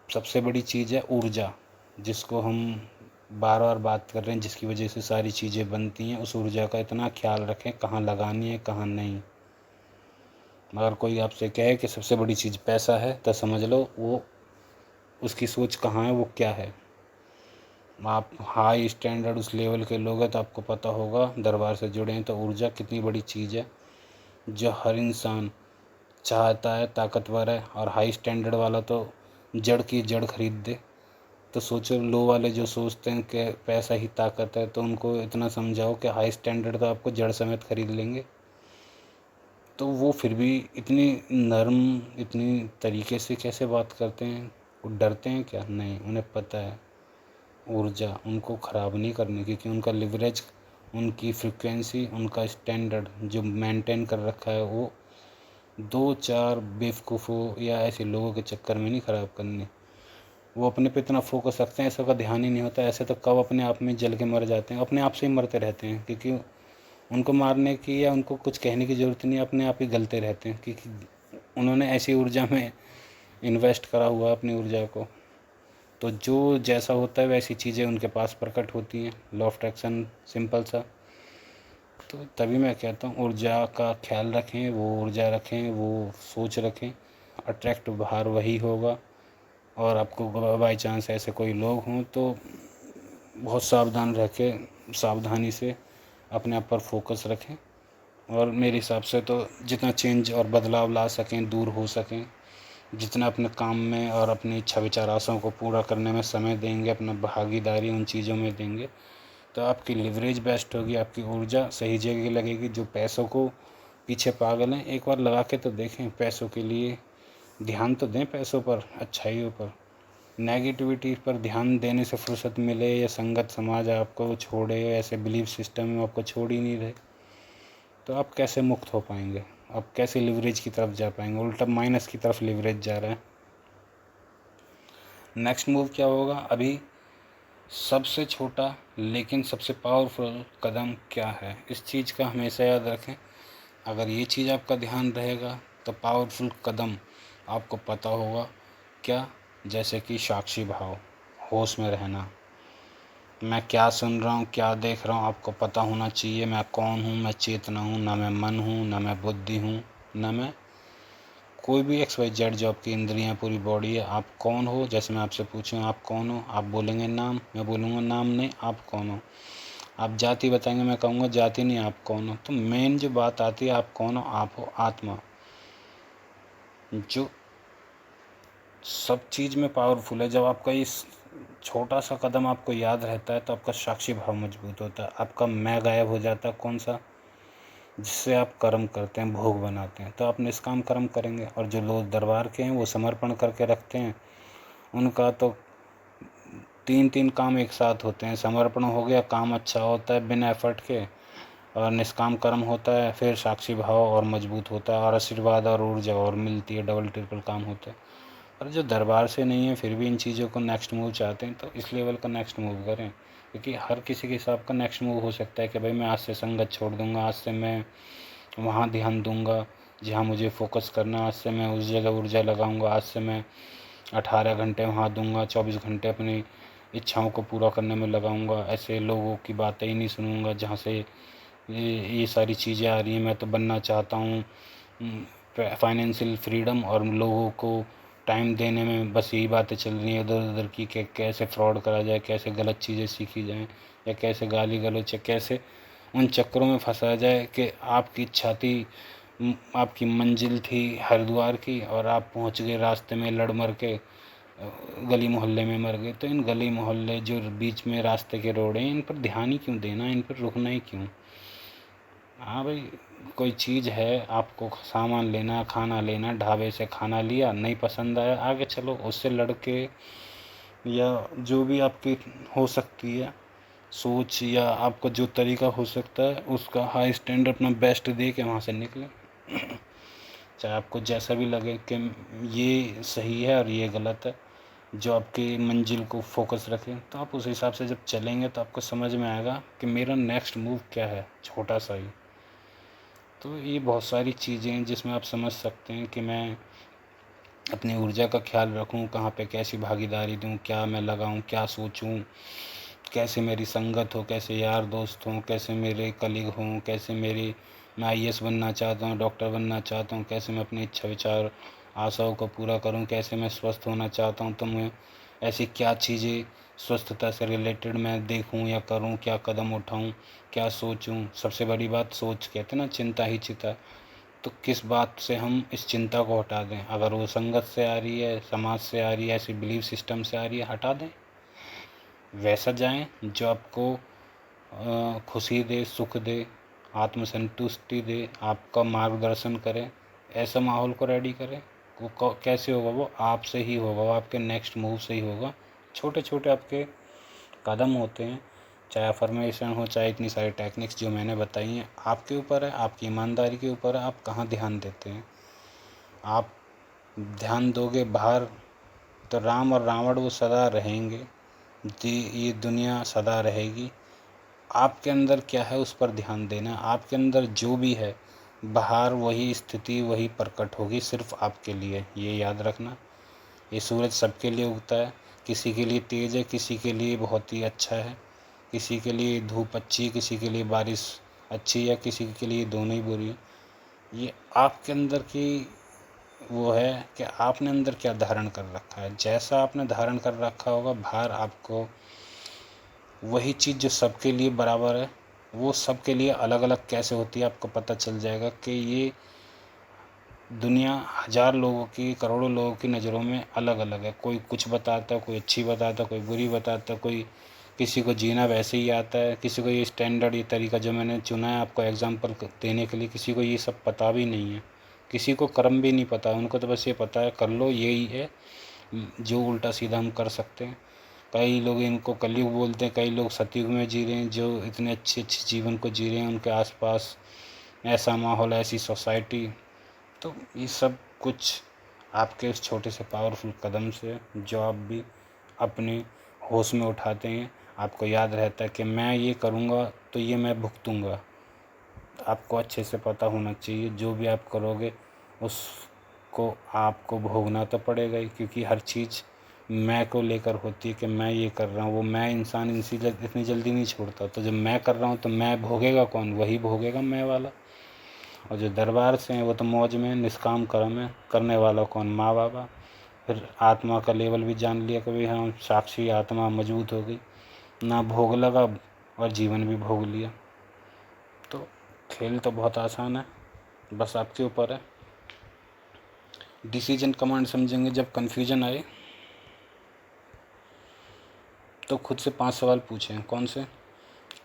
A: सबसे बड़ी चीज़ है, ऊर्जा, जिसको हम बार बार बात कर रहे हैं, जिसकी वजह से सारी चीज़ें बनती हैं। उस ऊर्जा का इतना ख्याल रखें, कहाँ लगानी है कहाँ नहीं। अगर कोई आपसे कहे कि सबसे बड़ी चीज़ पैसा है, तो समझ लो वो उसकी सोच कहाँ है, वो क्या है। आप हाई स्टैंडर्ड उस लेवल के लोग हैं तो आपको पता होगा, दरबार से जुड़े हैं तो ऊर्जा कितनी बड़ी चीज़ है जो हर इंसान चाहता है, ताकतवर है। और हाई स्टैंडर्ड वाला तो जड़ की जड़ खरीद दे। तो सोचो, लो वाले जो सोचते हैं कि पैसा ही ताकत है, तो उनको इतना समझाओ कि हाई स्टैंडर्ड तो आपको जड़ समेत खरीद लेंगे। तो वो फिर भी इतनी नरम, इतनी तरीके से कैसे बात करते हैं। वो डरते हैं क्या? नहीं, उन्हें पता है ऊर्जा उनको ख़राब नहीं करनी, क्योंकि उनका लिवरेज, उनकी फ्रिक्वेंसी, उनका स्टैंडर्ड जो मेंटेन कर रखा है, वो 2-4 बेवकूफ़ों या ऐसे लोगों के चक्कर में नहीं ख़राब करनी। वो अपने पे इतना फोकस रखते हैं, ऐसा का ध्यान ही नहीं होता। ऐसे तो कब अपने आप में जल के मर जाते हैं, अपने आप से ही मरते रहते हैं। क्योंकि उनको मारने की या उनको कुछ कहने की ज़रूरत नहीं है, अपने आप ही गलते रहते हैं। क्योंकि उन्होंने ऐसी ऊर्जा में इन्वेस्ट करा हुआ है अपनी ऊर्जा को। तो जो जैसा होता है वैसी चीज़ें उनके पास प्रकट होती हैं। लॉ ऑफ अट्रैक्शन सिंपल सा। तो तभी मैं कहता हूँ ऊर्जा का ख्याल रखें, वो ऊर्जा रखें, वो सोच रखें, अट्रैक्ट बाहर वही होगा। और आपको बाई चांस ऐसे कोई लोग हों तो बहुत सावधान रह के, सावधानी से अपने आप पर फोकस रखें। और मेरे हिसाब से तो जितना चेंज और बदलाव ला सकें, दूर हो सकें, जितना अपने काम में और अपनी इच्छा विचार आशाओं को पूरा करने में समय देंगे, अपना भागीदारी उन चीज़ों में देंगे, तो आपकी लिवरेज बेस्ट होगी, आपकी ऊर्जा सही जगह लगेगी। जो पैसों को पीछे पागल हैं, एक बार लगा के तो देखें। पैसों के लिए ध्यान तो दें, पैसों पर, अच्छाइयों पर। नेगेटिविटी पर ध्यान देने से फुर्सत मिले या संगत समाज आपको छोड़े, ऐसे बिलीफ सिस्टम में आपको छोड़ ही नहीं रहे, तो आप कैसे मुक्त हो पाएंगे? आप कैसे लिवरेज की तरफ जा पाएंगे? उल्टा माइनस की तरफ लिवरेज जा रहा है। नेक्स्ट मूव क्या होगा? अभी सबसे छोटा लेकिन सबसे पावरफुल कदम क्या है, इस चीज़ का हमेशा याद रखें। अगर ये चीज़ आपका ध्यान रहेगा तो पावरफुल कदम आपको पता होगा क्या, जैसे कि साक्षी भाव, होश में रहना, मैं क्या सुन रहा हूँ, क्या देख रहा हूँ, आपको पता होना चाहिए मैं कौन हूँ, मैं चेतना हूँ, ना मैं मन हूँ, ना मैं बुद्धि हूँ, ना मैं कोई भी XYZ जो आपकी इंद्रियाँ पूरी बॉडी है। आप कौन हो? जैसे मैं आपसे पूछूं आप कौन हो, आप बोलेंगे नाम, मैं बोलूँगा नाम नहीं, आप कौन हो। आप जाति बताएंगे, मैं कहूँगा जाति नहीं, आप कौन हो। तो मेन जो बात आती है, आप कौन हो? आप हो आत्मा, जो सब चीज़ में पावरफुल है। जब आपका इस छोटा सा कदम आपको याद रहता है तो आपका साक्षी भाव मजबूत होता है, आपका मैं गायब हो जाता है। कौन सा? जिससे आप कर्म करते हैं, भोग बनाते हैं। तो आप निष्काम कर्म करेंगे। और जो लोग दरबार के हैं वो समर्पण करके रखते हैं, उनका तो 3 काम एक साथ होते हैं। समर्पण हो गया, काम अच्छा होता है बिना एफर्ट के, और निष्काम कर्म होता है, फिर साक्षी भाव और मजबूत होता है, और आशीर्वाद और ऊर्जा और मिलती है, डबल ट्रिपल काम होता है। और जो दरबार से नहीं है फिर भी इन चीज़ों को नेक्स्ट मूव चाहते हैं, तो इस लेवल का नेक्स्ट मूव करें। क्योंकि हर किसी के हिसाब का नेक्स्ट मूव हो सकता है कि भाई मैं आज से संगत छोड़ दूंगा, आज से मैं वहाँ ध्यान दूंगा जहाँ मुझे फोकस करना, आज से मैं उस जगह ऊर्जा लगाऊंगा, आज से मैं 18 घंटे वहाँ दूंगा, 24 घंटे अपनी इच्छाओं को पूरा करने में लगाऊंगा, ऐसे लोगों की बातें ही नहीं सुनूंगा जहाँ से ये सारी चीज़ें आ रही हैं। मैं तो बनना चाहता हूँ फाइनेंशियल फ्रीडम, और लोगों को टाइम देने में बस यही बातें चल रही हैं इधर उधर की, कैसे फ्रॉड करा जाए, कैसे गलत चीज़ें सीखी जाएँ, या कैसे गाली गलौज, या कैसे उन चक्करों में फंसा जाए कि आपकी इच्छा थी, आपकी मंजिल थी हरिद्वार की, और आप पहुंच गए रास्ते में लड़ मर के गली मोहल्ले में मर गए। तो इन गली मोहल्ले जो बीच में रास्ते के रोड हैं, इन पर ध्यान ही क्यों देना, इन पर रुकना ही क्यों? हाँ भाई, कोई चीज़ है, आपको सामान लेना, खाना लेना, ढाबे से खाना लिया, नहीं पसंद आया, आगे चलो, उससे लड़के या जो भी आपकी हो सकती है सोच, या आपका जो तरीका हो सकता है उसका हाई स्टैंडर्ड अपना बेस्ट दे के वहाँ से निकले। चाहे आपको जैसा भी लगे कि ये सही है और ये गलत है, जो आपकी मंजिल को फोकस रखे, तो आप उस हिसाब से जब चलेंगे तो आपको समझ में आएगा कि मेरा नेक्स्ट मूव क्या है, छोटा सा ही। तो ये बहुत सारी चीज़ें हैं जिसमें आप समझ सकते हैं कि मैं अपनी ऊर्जा का ख्याल रखूं, कहाँ पे कैसी भागीदारी दूं, क्या मैं लगाऊं, क्या सोचूं, कैसे मेरी संगत हो, कैसे यार दोस्त हों, कैसे मेरे कलीग हों, कैसे मेरी मैं IAS बनना चाहता हूँ, डॉक्टर बनना चाहता हूँ, कैसे मैं अपनी इच्छा विचार आशाओं को पूरा करूँ, कैसे मैं स्वस्थ होना चाहता हूँ। तो मैं ऐसी क्या चीज़ें स्वस्थता से रिलेटेड मैं देखूँ या करूँ, क्या कदम उठाऊँ, क्या सोचूँ। सबसे बड़ी बात सोच, कहते हैं ना चिंता ही चिता। तो किस बात से हम इस चिंता को हटा दें? अगर वो संगत से आ रही है, समाज से आ रही है, ऐसी बिलीफ सिस्टम से आ रही है, हटा दें। वैसा जाएं जो आपको खुशी दे, सुख दे, आत्मसंतुष्टि दे, आपका मार्गदर्शन करे। ऐसा माहौल को रेडी करें। वो कैसे होगा? वो आपसे ही होगा, वो आपके नेक्स्ट मूव से ही होगा। छोटे छोटे आपके कदम होते हैं, चाहे अफर्मेशन हो, चाहे इतनी सारी टेक्निक्स जो मैंने बताई हैं, आपके ऊपर है, आपकी ईमानदारी के ऊपर है, आप कहाँ ध्यान देते हैं। आप ध्यान दोगे बाहर, तो राम और रावण वो सदा रहेंगे, ये दुनिया सदा रहेगी। आपके अंदर क्या है उस पर ध्यान देना। आपके अंदर जो भी है, बाहर वही स्थिति वही प्रकट होगी, सिर्फ आपके लिए, ये याद रखना। ये सूरज सबके लिए उगता है, किसी के लिए तेज है, किसी के लिए बहुत ही अच्छा है, किसी के लिए धूप अच्छी है, किसी के लिए बारिश अच्छी है, किसी के लिए दोनों ही बुरी है। ये आपके अंदर की वो है कि आपने अंदर क्या धारण कर रखा है। जैसा आपने धारण कर रखा होगा, बाहर आपको वही चीज़ जो सबके लिए बराबर है, वो सबके लिए अलग अलग कैसे होती है आपको पता चल जाएगा कि ये दुनिया हज़ार लोगों की, करोड़ों लोगों की नज़रों में अलग अलग है। कोई कुछ बताता है, कोई अच्छी बताता है, कोई बुरी बताता है, कोई किसी को जीना वैसे ही आता है, किसी को ये स्टैंडर्ड, ये तरीका जो मैंने चुना है आपको एग्जांपल देने के लिए, किसी को ये सब पता भी नहीं है, किसी को कर्म भी नहीं पता, उनको तो बस ये पता है कर लो यही है, जो उल्टा सीधा हम कर सकते हैं। कई लोग इनको कलयुग बोलते हैं, कई लोग सतयुग में जी रहे हैं, जो इतने अच्छे अच्छे जीवन को जी रहे हैं, उनके आसपास ऐसा माहौल, ऐसी सोसाइटी। तो ये सब कुछ आपके उस छोटे से पावरफुल कदम से, जो आप भी अपने होश में उठाते हैं, आपको याद रहता है कि मैं ये करूँगा तो ये मैं भुगतूँगा। आपको अच्छे से पता होना चाहिए जो भी आप करोगे उसको आपको भोगना तो पड़ेगा ही, क्योंकि हर चीज़ मैं को लेकर होती है कि मैं ये कर रहा हूँ। वो मैं इंसान इतनी जल्दी नहीं छोड़ता। तो जब मैं कर रहा हूँ तो मैं भोगेगा कौन? वही भोगेगा, मैं वाला। और जो दरबार से हैं वो तो मौज में निष्काम कर्म है, करने वाला कौन? माँ बाबा। फिर आत्मा का लेवल भी जान लिया कि भाई हाँ, साक्षी आत्मा मजबूत हो गई, ना भोग लगा और जीवन भी भोग लिया। तो खेल तो बहुत आसान है, बस आपके ऊपर है। डिसीजन कमांड समझेंगे। जब कन्फ्यूजन आए तो खुद से 5 सवाल पूछें। कौन से?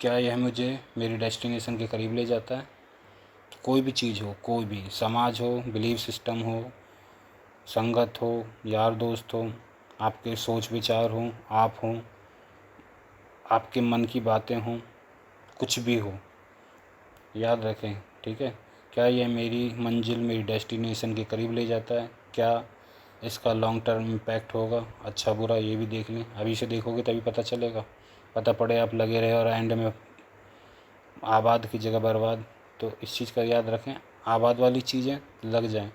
A: क्या यह मुझे मेरी डेस्टिनेशन के करीब ले जाता है? कोई भी चीज़ हो, कोई भी, समाज हो, बिलीफ सिस्टम हो, संगत हो, यार दोस्त हो, आपके सोच विचार हो, आप हो, आपके मन की बातें हों, कुछ भी हो, याद रखें। ठीक है? क्या यह मेरी मंजिल, मेरी डेस्टिनेशन के करीब ले जाता है? क्या इसका लॉन्ग टर्म इम्पैक्ट होगा? अच्छा बुरा ये भी देख लें। अभी से देखोगे तभी पता चलेगा। पता पड़े आप लगे रहे और एंड में आबाद की जगह बर्बाद। तो इस चीज़ का याद रखें, आबाद वाली चीज़ें लग जाएं।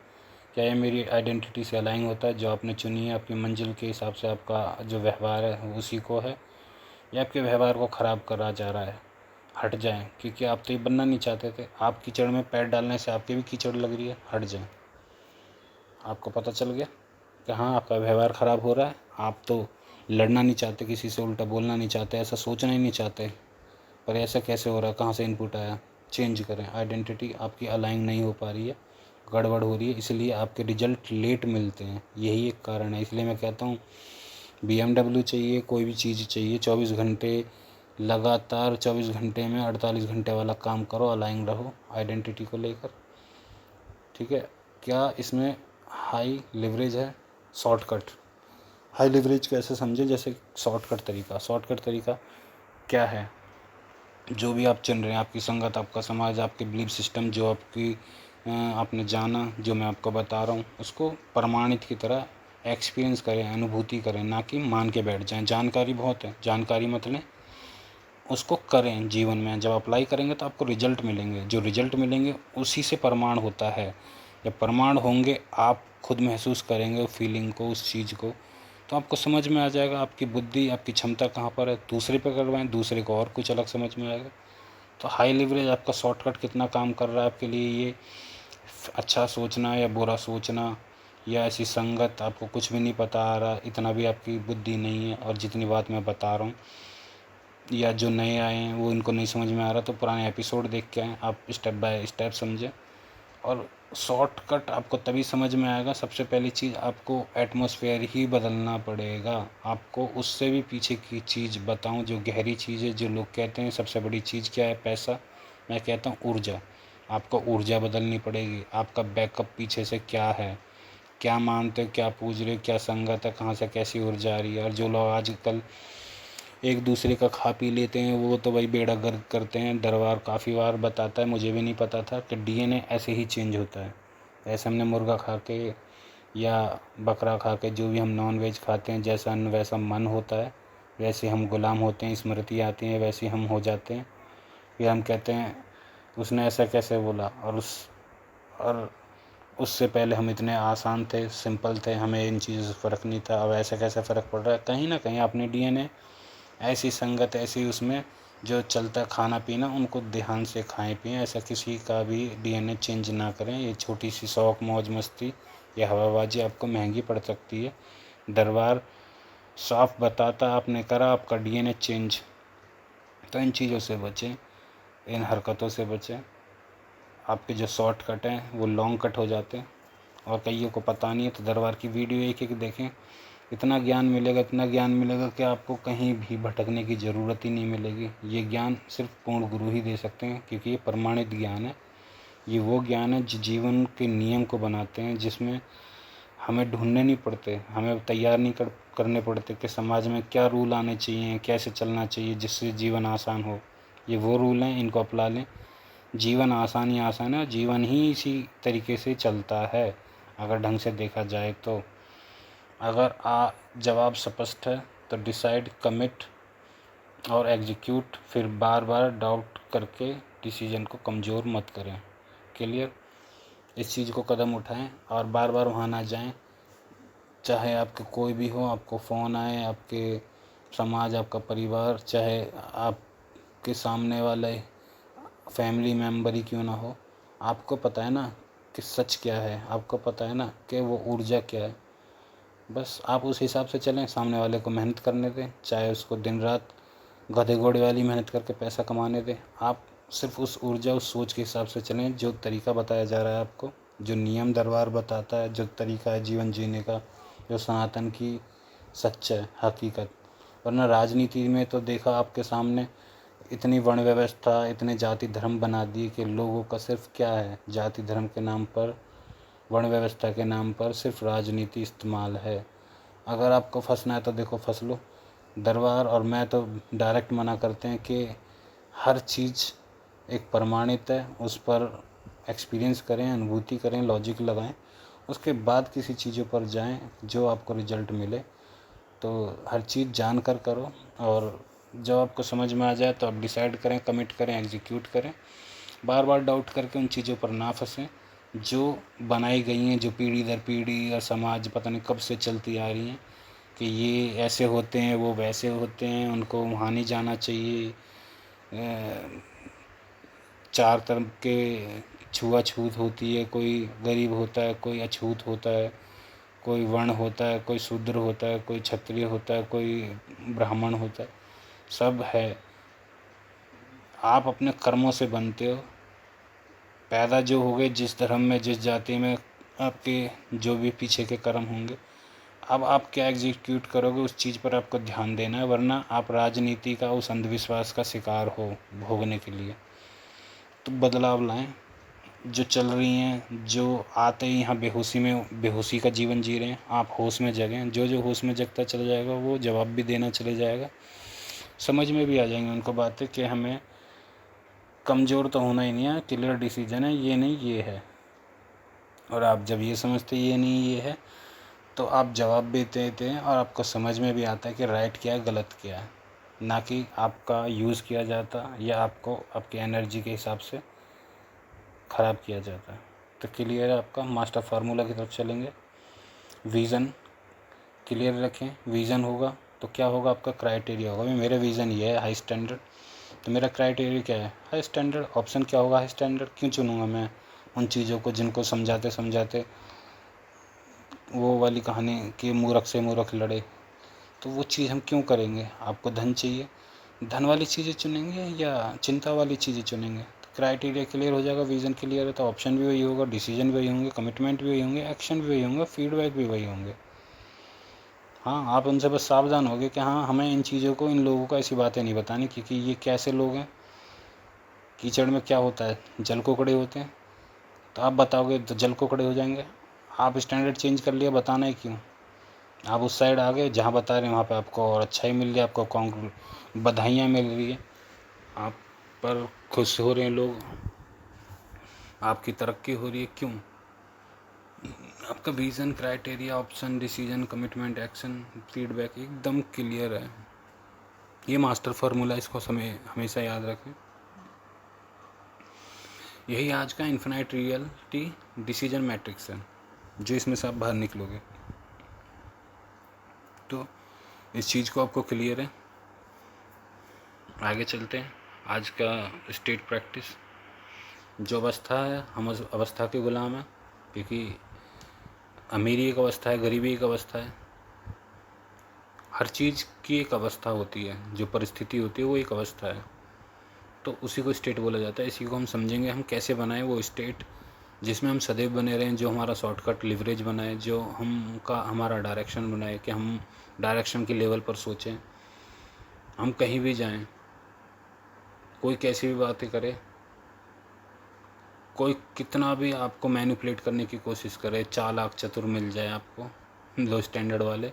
A: क्या ये मेरी आइडेंटिटी से अलाइन होता है? जो आपने चुनी है आपकी मंजिल के हिसाब से, आपका जो व्यवहार है उसी को है, या आपके व्यवहार को ख़राब करा जा रहा है? हट जाएं, क्योंकि आप तो ये बनना नहीं चाहते थे। आप कीचड़ में पैर डालने से आपके भी कीचड़ लग रही है। हट जाएं। आपको पता चल गया कि हाँ, आपका व्यवहार ख़राब हो रहा है। आप तो लड़ना नहीं चाहते, किसी से उल्टा बोलना नहीं चाहते, ऐसा सोचना ही नहीं चाहते, पर ऐसा कैसे हो रहा है? कहाँ से इनपुट आया? चेंज करें। आइडेंटिटी आपकी अलाइन नहीं हो पा रही है, गड़बड़ हो रही है, इसलिए आपके रिजल्ट लेट मिलते हैं। यही एक कारण है। इसलिए मैं कहता हूँ BMW चाहिए, कोई भी चीज़ चाहिए, 24 घंटे लगातार, 24 घंटे में 48 घंटे वाला काम करो, अलाइन रहो आइडेंटिटी को लेकर। ठीक है? क्या इसमें हाई लिवरेज है? शॉर्टकट। हाई लिवरेज कैसे समझे? जैसे शॉर्टकट तरीका क्या है? जो भी आप चुन रहे हैं, आपकी संगत, आपका समाज, आपके बिलीफ सिस्टम, जो आपने जाना, जो मैं आपको बता रहा हूँ, उसको प्रमाणित की तरह एक्सपीरियंस करें, अनुभूति करें, ना कि मान के बैठ जाएं। जानकारी बहुत है, जानकारी मत लें, उसको करें जीवन में। जब अप्लाई करेंगे तो आपको रिजल्ट मिलेंगे, जो रिजल्ट मिलेंगे उसी से प्रमाण होता है। जब प्रमाण होंगे, आप खुद महसूस करेंगे फीलिंग को, उस चीज़ को, तो आपको समझ में आ जाएगा आपकी बुद्धि, आपकी क्षमता कहाँ पर है। दूसरे पे करवाएं, दूसरे को और कुछ अलग समझ में आएगा। तो हाई लिवरेज आपका शॉर्टकट कितना काम कर रहा है आपके लिए, ये अच्छा सोचना या बुरा सोचना, या ऐसी संगत, आपको कुछ भी नहीं पता आ रहा, इतना भी आपकी बुद्धि नहीं है, और जितनी बात मैं बता रहा हूँ, या जो नए आए हैं वो इनको नहीं समझ में आ रहा, तो पुराने एपिसोड देख के आएँ, आप स्टेप बाय स्टेप समझें। और शॉर्टकट आपको तभी समझ में आएगा। सबसे पहली चीज़, आपको एटमॉस्फेयर ही बदलना पड़ेगा। आपको उससे भी पीछे की चीज़ बताऊं, जो गहरी चीज़ है, जो लोग कहते हैं सबसे बड़ी चीज़ क्या है? पैसा। मैं कहता हूँ ऊर्जा। आपको ऊर्जा बदलनी पड़ेगी। आपका बैकअप पीछे से क्या है? क्या मानते हो, क्या पूछ रहे हो, क्या संगत है, कहाँ से कैसी ऊर्जा आ रही है? और जो लोग आजकल एक दूसरे का खा पी लेते हैं, वो तो भाई बेड़ा गर्क करते हैं। दरबार काफ़ी बार बताता है, मुझे भी नहीं पता था कि DNA ऐसे ही चेंज होता है। ऐसे हमने मुर्गा खा के या बकरा खा के, जो भी हम नॉन वेज खाते हैं, जैसा अन्न वैसा मन होता है, वैसे हम गुलाम होते हैं, स्मृति आती है, वैसे हम हो जाते हैं। फिर हम कहते हैं उसने ऐसा कैसे बोला, और उससे पहले हम इतने आसान थे, सिंपल थे, हमें इन चीज़ों से फ़र्क नहीं था, अब ऐसे कैसे फ़र्क पड़ रहा है? कहीं ना कहीं अपने DNA ऐसी संगत, ऐसी उसमें जो चलता खाना पीना, उनको ध्यान से खाएं पिएं। ऐसा किसी का भी DNA चेंज ना करें। ये छोटी सी शौक, मौज मस्ती या हवाबाजी आपको महंगी पड़ सकती है। दरबार साफ बताता, आपने करा, आपका DNA चेंज। तो इन चीज़ों से बचें, इन हरकतों से बचें। आपके जो शॉर्टकट हैं वो लॉन्ग कट हो जाते हैं, और कईयों को पता नहीं है। तो दरबार की वीडियो एक एक देखें, इतना ज्ञान मिलेगा, इतना ज्ञान मिलेगा कि आपको कहीं भी भटकने की ज़रूरत ही नहीं मिलेगी। ये ज्ञान सिर्फ पूर्ण गुरु ही दे सकते हैं, क्योंकि ये प्रमाणित ज्ञान है। ये वो ज्ञान है जो जीवन के नियम को बनाते हैं, जिसमें हमें ढूंढने नहीं पड़ते, हमें तैयार नहीं करने पड़ते कि समाज में क्या रूल आने चाहिए, कैसे चलना चाहिए जिससे जीवन आसान हो। ये वो रूल हैं, इनको अपना लें, जीवन आसान ही आसान है, जीवन ही इसी तरीके से चलता है अगर ढंग से देखा जाए तो। अगर जवाब स्पष्ट है तो डिसाइड, कमिट और एग्जीक्यूट, फिर बार बार डाउट करके डिसीजन को कमज़ोर मत करें। क्लियर? इस चीज़ को कदम उठाएं और बार बार वहाँ ना जाएं। चाहे आपके कोई भी हो, आपको फ़ोन आए, आपके समाज, आपका परिवार, चाहे आपके सामने वाले फैमिली मेम्बर ही क्यों ना हो, आपको पता है ना कि सच क्या है, आपको पता है ना कि वो ऊर्जा क्या है। बस आप उस हिसाब से चलें, सामने वाले को मेहनत करने दें, चाहे उसको दिन रात गधे घोड़े वाली मेहनत करके पैसा कमाने दें। आप सिर्फ उस ऊर्जा, उस सोच के हिसाब से चलें जो तरीका बताया जा रहा है आपको, जो नियम दरबार बताता है, जो तरीका है जीवन जीने का, जो सनातन की सच है, हकीकत। वरना राजनीति में तो देखा आपके सामने, इतनी वर्ण व्यवस्था, इतने जाति धर्म बना दिए कि लोगों का सिर्फ क्या है, जाति धर्म के नाम पर, वर्ण व्यवस्था के नाम पर सिर्फ राजनीति इस्तेमाल है। अगर आपको फंसना है तो देखो फंस लो। दरबार और मैं तो डायरेक्ट मना करते हैं कि हर चीज़ एक प्रमाणित है, उस पर एक्सपीरियंस करें, अनुभूति करें, लॉजिक लगाएं, उसके बाद किसी चीज़ों पर जाएं जो आपको रिजल्ट मिले। तो हर चीज़ जान कर करो, और जब आपको समझ में आ जाए तो आप डिसाइड करें, कमिट करें, एग्जीक्यूट करें। बार बार डाउट करके उन चीज़ों पर ना फंसें जो बनाई गई हैं, जो पीढ़ी दर पीढ़ी और समाज पता नहीं कब से चलती आ रही हैं कि ये ऐसे होते हैं, वो वैसे होते हैं, उनको वहाँ नहीं जाना चाहिए। चार तरफ के छुआछूत होती है, कोई गरीब होता है, कोई अछूत होता है, कोई वर्ण होता है, कोई शूद्र होता है, कोई क्षत्रिय होता है, कोई ब्राह्मण होता है, सब है। आप अपने कर्मों से बनते हो। पैदा जो हो गए जिस धर्म में, जिस जाति में, आपके जो भी पीछे के कर्म होंगे, अब आप क्या एग्जीक्यूट करोगे उस चीज़ पर आपको ध्यान देना है। वरना आप राजनीति का, उस अंधविश्वास का शिकार हो भोगने के लिए। तो बदलाव लाएं। जो चल रही हैं, जो आते ही यहाँ बेहोशी में, बेहोशी का जीवन जी रहे हैं, आप होश में जगें। जो जो होश में जगता चला जाएगा वो जवाब भी देना चले जाएगा, समझ में भी आ जाएंगी उनको बातें कि हमें कमज़ोर तो होना ही नहीं है, क्लियर डिसीजन है, ये नहीं ये है। और आप जब ये समझते ये नहीं ये है तो आप जवाब भी देते हैं और आपको समझ में भी आता है कि राइट क्या है, गलत क्या है। ना कि आपका यूज़ किया जाता या आपको आपकी एनर्जी के हिसाब से ख़राब किया जाता है। तो क्लियर है आपका, मास्टर फार्मूला की तरफ चलेंगे। विज़न क्लियर रखें। विज़न होगा तो क्या होगा, आपका क्राइटेरिया होगा। भाई मेरा विज़न ये है, हाई स्टैंडर्ड, तो मेरा क्राइटेरिया क्या है, हाई स्टैंडर्ड। ऑप्शन क्या होगा, हाई स्टैंडर्ड। क्यों चुनूँगा मैं उन चीज़ों को जिनको समझाते समझाते वो वाली कहानी कि मूर्ख से मूर्ख लड़े, तो वो चीज़ हम क्यों करेंगे। आपको धन चाहिए, धन वाली चीज़ें चुनेंगे या चिंता वाली चीज़ें चुनेंगे। तो क्राइटेरिया क्लियर हो जाएगा, विज़न क्लियर है तो ऑप्शन भी वही होगा, डिसीजन भी वही होंगे, कमिटमेंट भी वही होंगे, एक्शन भी वही होंगे, फीडबैक भी वही होंगे। हाँ, आप उनसे बस सावधान होगे कि हाँ हमें इन चीज़ों को, इन लोगों को ऐसी बातें नहीं बतानी, क्योंकि ये कैसे लोग हैं। कीचड़ में क्या होता है, जल कोकड़े होते हैं, तो आप बताओगे तो जल कोकड़े हो जाएंगे। आप स्टैंडर्ड चेंज कर लिया, बताना ही क्यों। आप उस साइड आ गए जहाँ बता रहे हैं, वहाँ पे आपको और अच्छा ही मिल गया, आपको बधाइयाँ मिल रही है, आप पर खुश हो रहे हैं लोग, आपकी तरक्की हो रही है। क्यों? आपका vision, criteria, option, decision, commitment, action, feedback एकदम क्लियर है। ये मास्टर फार्मूला, इसको समय हमेशा याद रखें। यही आज का इन्फिनाइट रियलिटी डिसीजन मैट्रिक्स है, जो इसमें से आप बाहर निकलोगे। तो इस चीज़ को आपको क्लियर है। आगे चलते हैं। आज का स्टेट प्रैक्टिस, जो अवस्था है, हम उस अवस्था के गुलाम हैं, क्योंकि अमीरी एक अवस्था है, गरीबी एक अवस्था है। हर चीज़ की एक अवस्था होती है, जो परिस्थिति होती है वो एक अवस्था है, तो उसी को स्टेट बोला जाता है। इसी को हम समझेंगे, हम कैसे बनाएं वो स्टेट जिसमें हम सदैव बने रहें, जो हमारा शॉर्टकट लिवरेज बनाए, जो हमारा डायरेक्शन बनाए, कि हम डायरेक्शन के लेवल पर सोचें। हम कहीं भी जाएं, कोई कैसी भी बातें करे, कोई कितना भी आपको मैनिपुलेट करने की कोशिश करे, चालाक चतुर मिल जाए आपको लो स्टैंडर्ड वाले,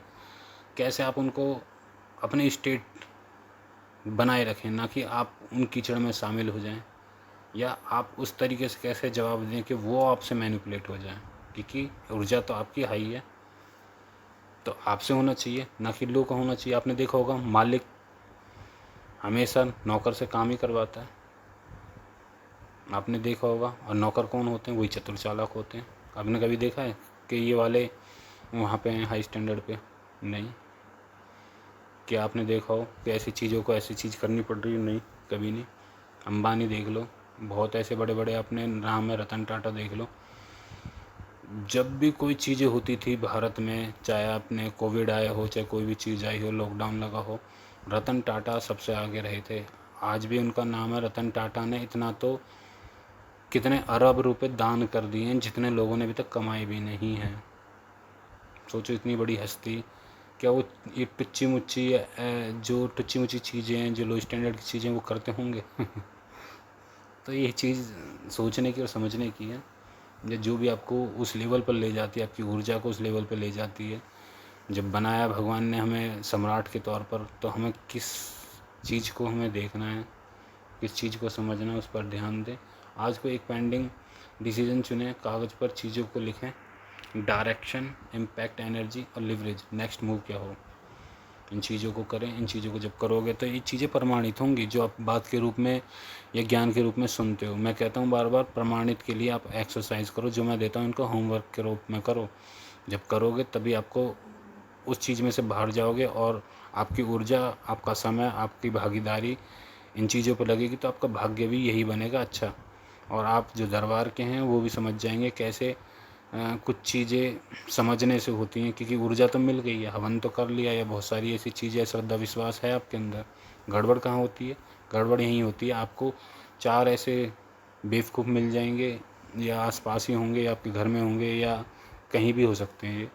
A: कैसे आप उनको अपने स्टेट बनाए रखें, ना कि आप उन कीचड़ में शामिल हो जाएं, या आप उस तरीके से कैसे जवाब दें कि वो आपसे मैनिपुलेट हो जाएं, क्योंकि ऊर्जा तो आपकी हाई है, तो आपसे होना चाहिए, ना कि लो का होना चाहिए। आपने देखा होगा मालिक हमेशा नौकर से काम ही करवाता है, आपने देखा होगा। और नौकर कौन होते हैं? वही चतुर चालाक होते हैं। आपने कभी देखा है कि ये वाले वहाँ पे हैं हाई स्टैंडर्ड पे? नहीं। क्या आपने देखा हो कि ऐसी चीज़ों को ऐसी चीज़ करनी पड़ रही है? नहीं, कभी नहीं। अंबानी देख लो, बहुत ऐसे बड़े बड़े अपने नाम है, रतन टाटा देख लो। जब भी कोई चीज़ें होती थी भारत में, चाहे आपने कोविड आया हो, चाहे कोई भी चीज़ आई हो, लॉकडाउन लगा हो, रतन टाटा सबसे आगे रहे थे। आज भी उनका नाम है। रतन टाटा ने इतना तो कितने अरब रुपए दान कर दिए हैं जितने लोगों ने अभी तक कमाए भी नहीं हैं। सोचो, इतनी बड़ी हस्ती, क्या वो ये टुच्ची मुच्ची जो टुच्ची मुच्ची चीज़ें हैं, जो लो स्टैंडर्ड की चीज़ें, वो करते होंगे? तो ये चीज़ सोचने की और समझने की है। या जो भी आपको उस लेवल पर ले जाती है, आपकी ऊर्जा को उस लेवल पर ले जाती है। जब बनाया भगवान ने हमें सम्राट के तौर पर, तो हमें किस चीज़ को हमें देखना है, किस चीज़ को समझना है, उस पर ध्यान दें। आज को एक पेंडिंग डिसीजन चुनें, कागज़ पर चीज़ों को लिखें, डायरेक्शन, इम्पैक्ट, एनर्जी और लिवरेज, नेक्स्ट मूव क्या हो। इन चीज़ों को करें। इन चीज़ों को जब करोगे तो ये चीज़ें प्रमाणित होंगी, जो आप बात के रूप में या ज्ञान के रूप में सुनते हो। मैं कहता हूँ बार बार, प्रमाणित के लिए आप एक्सरसाइज करो, जो मैं देता हूँ इनको होमवर्क के रूप में करो। जब करोगे तभी आपको उस चीज़ में से बाहर जाओगे, और आपकी ऊर्जा, आपका समय, आपकी भागीदारी इन चीज़ों पर लगेगी, तो आपका भाग्य भी यही बनेगा अच्छा। और आप जो दरबार के हैं वो भी समझ जाएंगे कैसे कुछ चीज़ें समझने से होती हैं, क्योंकि ऊर्जा तो मिल गई है, हवन तो कर लिया, या बहुत सारी ऐसी चीज़ें, श्रद्धा विश्वास है आपके अंदर। गड़बड़ कहाँ होती है? गड़बड़ यहीं होती है। आपको 4 ऐसे बेवकूफ़ मिल जाएंगे, या आसपास ही होंगे, या आपके घर में होंगे, या कहीं भी हो सकते हैं ये।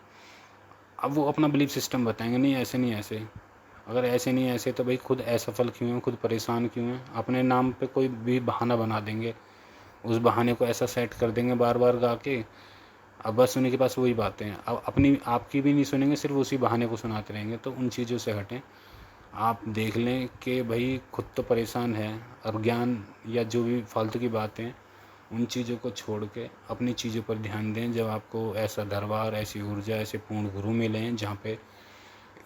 A: अब वो अपना बिलीफ सिस्टम बताएंगे, नहीं ऐसे नहीं ऐसे। अगर ऐसे नहीं ऐसे, तो भाई खुद असफल क्यों हैं, खुद परेशान क्यों हैं? अपने नाम पे कोई भी बहाना बना देंगे, उस बहाने को ऐसा सेट कर देंगे बार बार गा के, अब बस उन्हीं के पास वही बातें हैं। अब अपनी आपकी भी नहीं सुनेंगे, सिर्फ उसी बहाने को सुनाते रहेंगे। तो उन चीज़ों से हटें। आप देख लें कि भाई खुद तो परेशान है, और ज्ञान या जो भी फालतू की बातें, उन चीज़ों को छोड़ के अपनी चीज़ों पर ध्यान दें। जब आपको ऐसा दरबार, ऐसी ऊर्जा, ऐसे पूर्ण गुरु मिलें जहाँ पे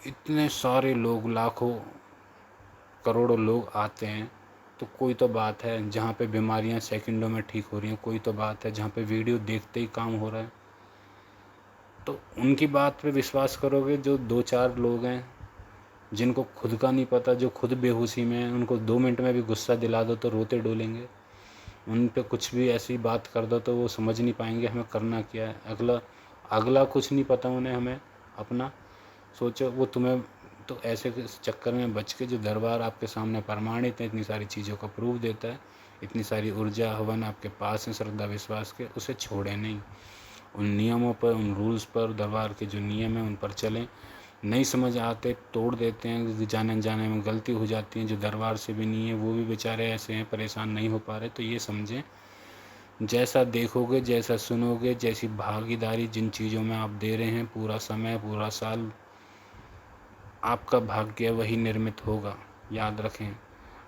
A: इतने सारे लोग, लाखों करोड़ों लोग आते हैं, तो कोई तो बात है। जहाँ पे बीमारियाँ सेकंडों में ठीक हो रही हैं, कोई तो बात है। जहाँ पे वीडियो देखते ही काम हो रहा है, तो उनकी बात पे विश्वास करोगे। जो 2-4 लोग हैं जिनको खुद का नहीं पता, जो खुद बेहोशी में हैं, उनको 2 मिनट में भी गुस्सा दिला दो तो रोते डोलेंगे। उन पे कुछ भी ऐसी बात कर दो तो वो समझ नहीं पाएंगे हमें करना क्या है। अगला अगला कुछ नहीं पता उन्हें, हमें अपना। सोचो, वो तुम्हें तो ऐसे चक्कर में बच के, जो दरबार आपके सामने प्रमाणित है, इतनी सारी चीज़ों का प्रूफ देता है, इतनी सारी ऊर्जा हवन आपके पास है श्रद्धा विश्वास के, उसे छोड़े नहीं। उन नियमों पर, उन रूल्स पर, दरबार के जो नियम हैं उन पर चलें। नहीं समझ आते तोड़ देते हैं, जाने अनजाने में गलती हो जाती है। जो दरबार से भी नहीं है वो भी बेचारे ऐसे हैं, परेशान नहीं हो पा रहे। तो ये समझें, जैसा देखोगे, जैसा सुनोगे, जैसी भागीदारी जिन चीज़ों में आप दे रहे हैं, पूरा समय, पूरा साल, आपका भाग्य वही निर्मित होगा। याद रखें,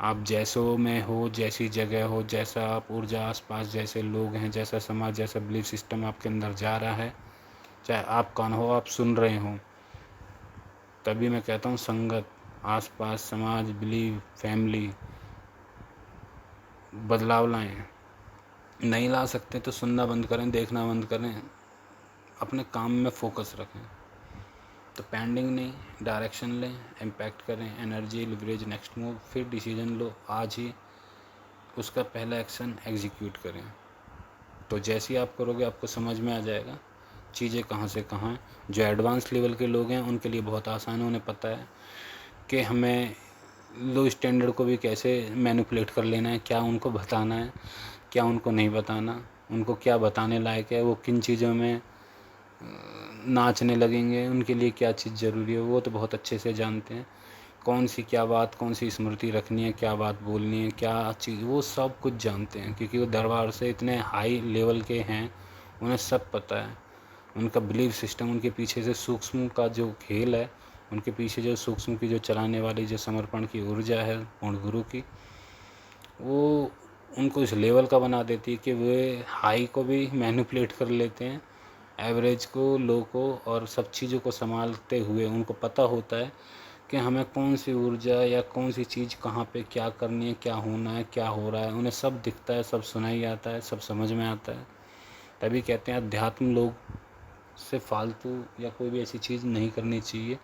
A: आप जैसों में हो, जैसी जगह हो, जैसा आप ऊर्जा आसपास, जैसे लोग हैं, जैसा समाज, जैसा बिलीफ सिस्टम आपके अंदर जा रहा है, चाहे आप कौन हो, आप सुन रहे हो, तभी मैं कहता हूँ संगत, आसपास, समाज, बिलीव, फैमिली, बदलाव लाएं। नहीं ला सकते तो सुनना बंद करें, देखना बंद करें, अपने काम में फोकस रखें। तो पेंडिंग नहीं, डायरेक्शन लें, इम्पैक्ट करें, एनर्जी, लिवरेज, नेक्स्ट मूव, फिर डिसीजन लो आज ही, उसका पहला एक्शन एग्जीक्यूट करें। तो जैसे ही आप करोगे आपको समझ में आ जाएगा चीज़ें कहाँ से कहाँ हैं। जो एडवांस लेवल के लोग हैं उनके लिए बहुत आसान है, उन्हें पता है कि हमें लो स्टैंडर्ड को भी कैसे मैनिपुलेट कर लेना है, क्या उनको बताना है, क्या उनको नहीं बताना, उनको क्या बताने लायक है, वो किन चीज़ों में नाचने लगेंगे, उनके लिए क्या चीज़ ज़रूरी है, वो तो बहुत अच्छे से जानते हैं। कौन सी क्या बात, कौन सी स्मृति रखनी है, क्या बात बोलनी है, क्या चीज़, वो सब कुछ जानते हैं, क्योंकि वो दरबार से इतने हाई लेवल के हैं, उन्हें सब पता है। उनका बिलीव सिस्टम, उनके पीछे से सूक्ष्म का जो खेल है, उनके पीछे जो सूक्ष्म की जो चलाने वाली जो समर्पण की ऊर्जा है पूर्ण गुरु की, वो उनको इस लेवल का बना देती है कि वे हाई को भी मैनिपुलेट कर लेते हैं, एवरेज को, लो को, और सब चीज़ों को संभालते हुए उनको पता होता है कि हमें कौन सी ऊर्जा या कौन सी चीज़ कहाँ पे क्या करनी है, क्या होना है, क्या हो रहा है, उन्हें सब दिखता है, सब सुनाई आता है, सब समझ में आता है। तभी कहते हैं अध्यात्म लोग से फालतू या कोई भी ऐसी चीज़ नहीं करनी चाहिए,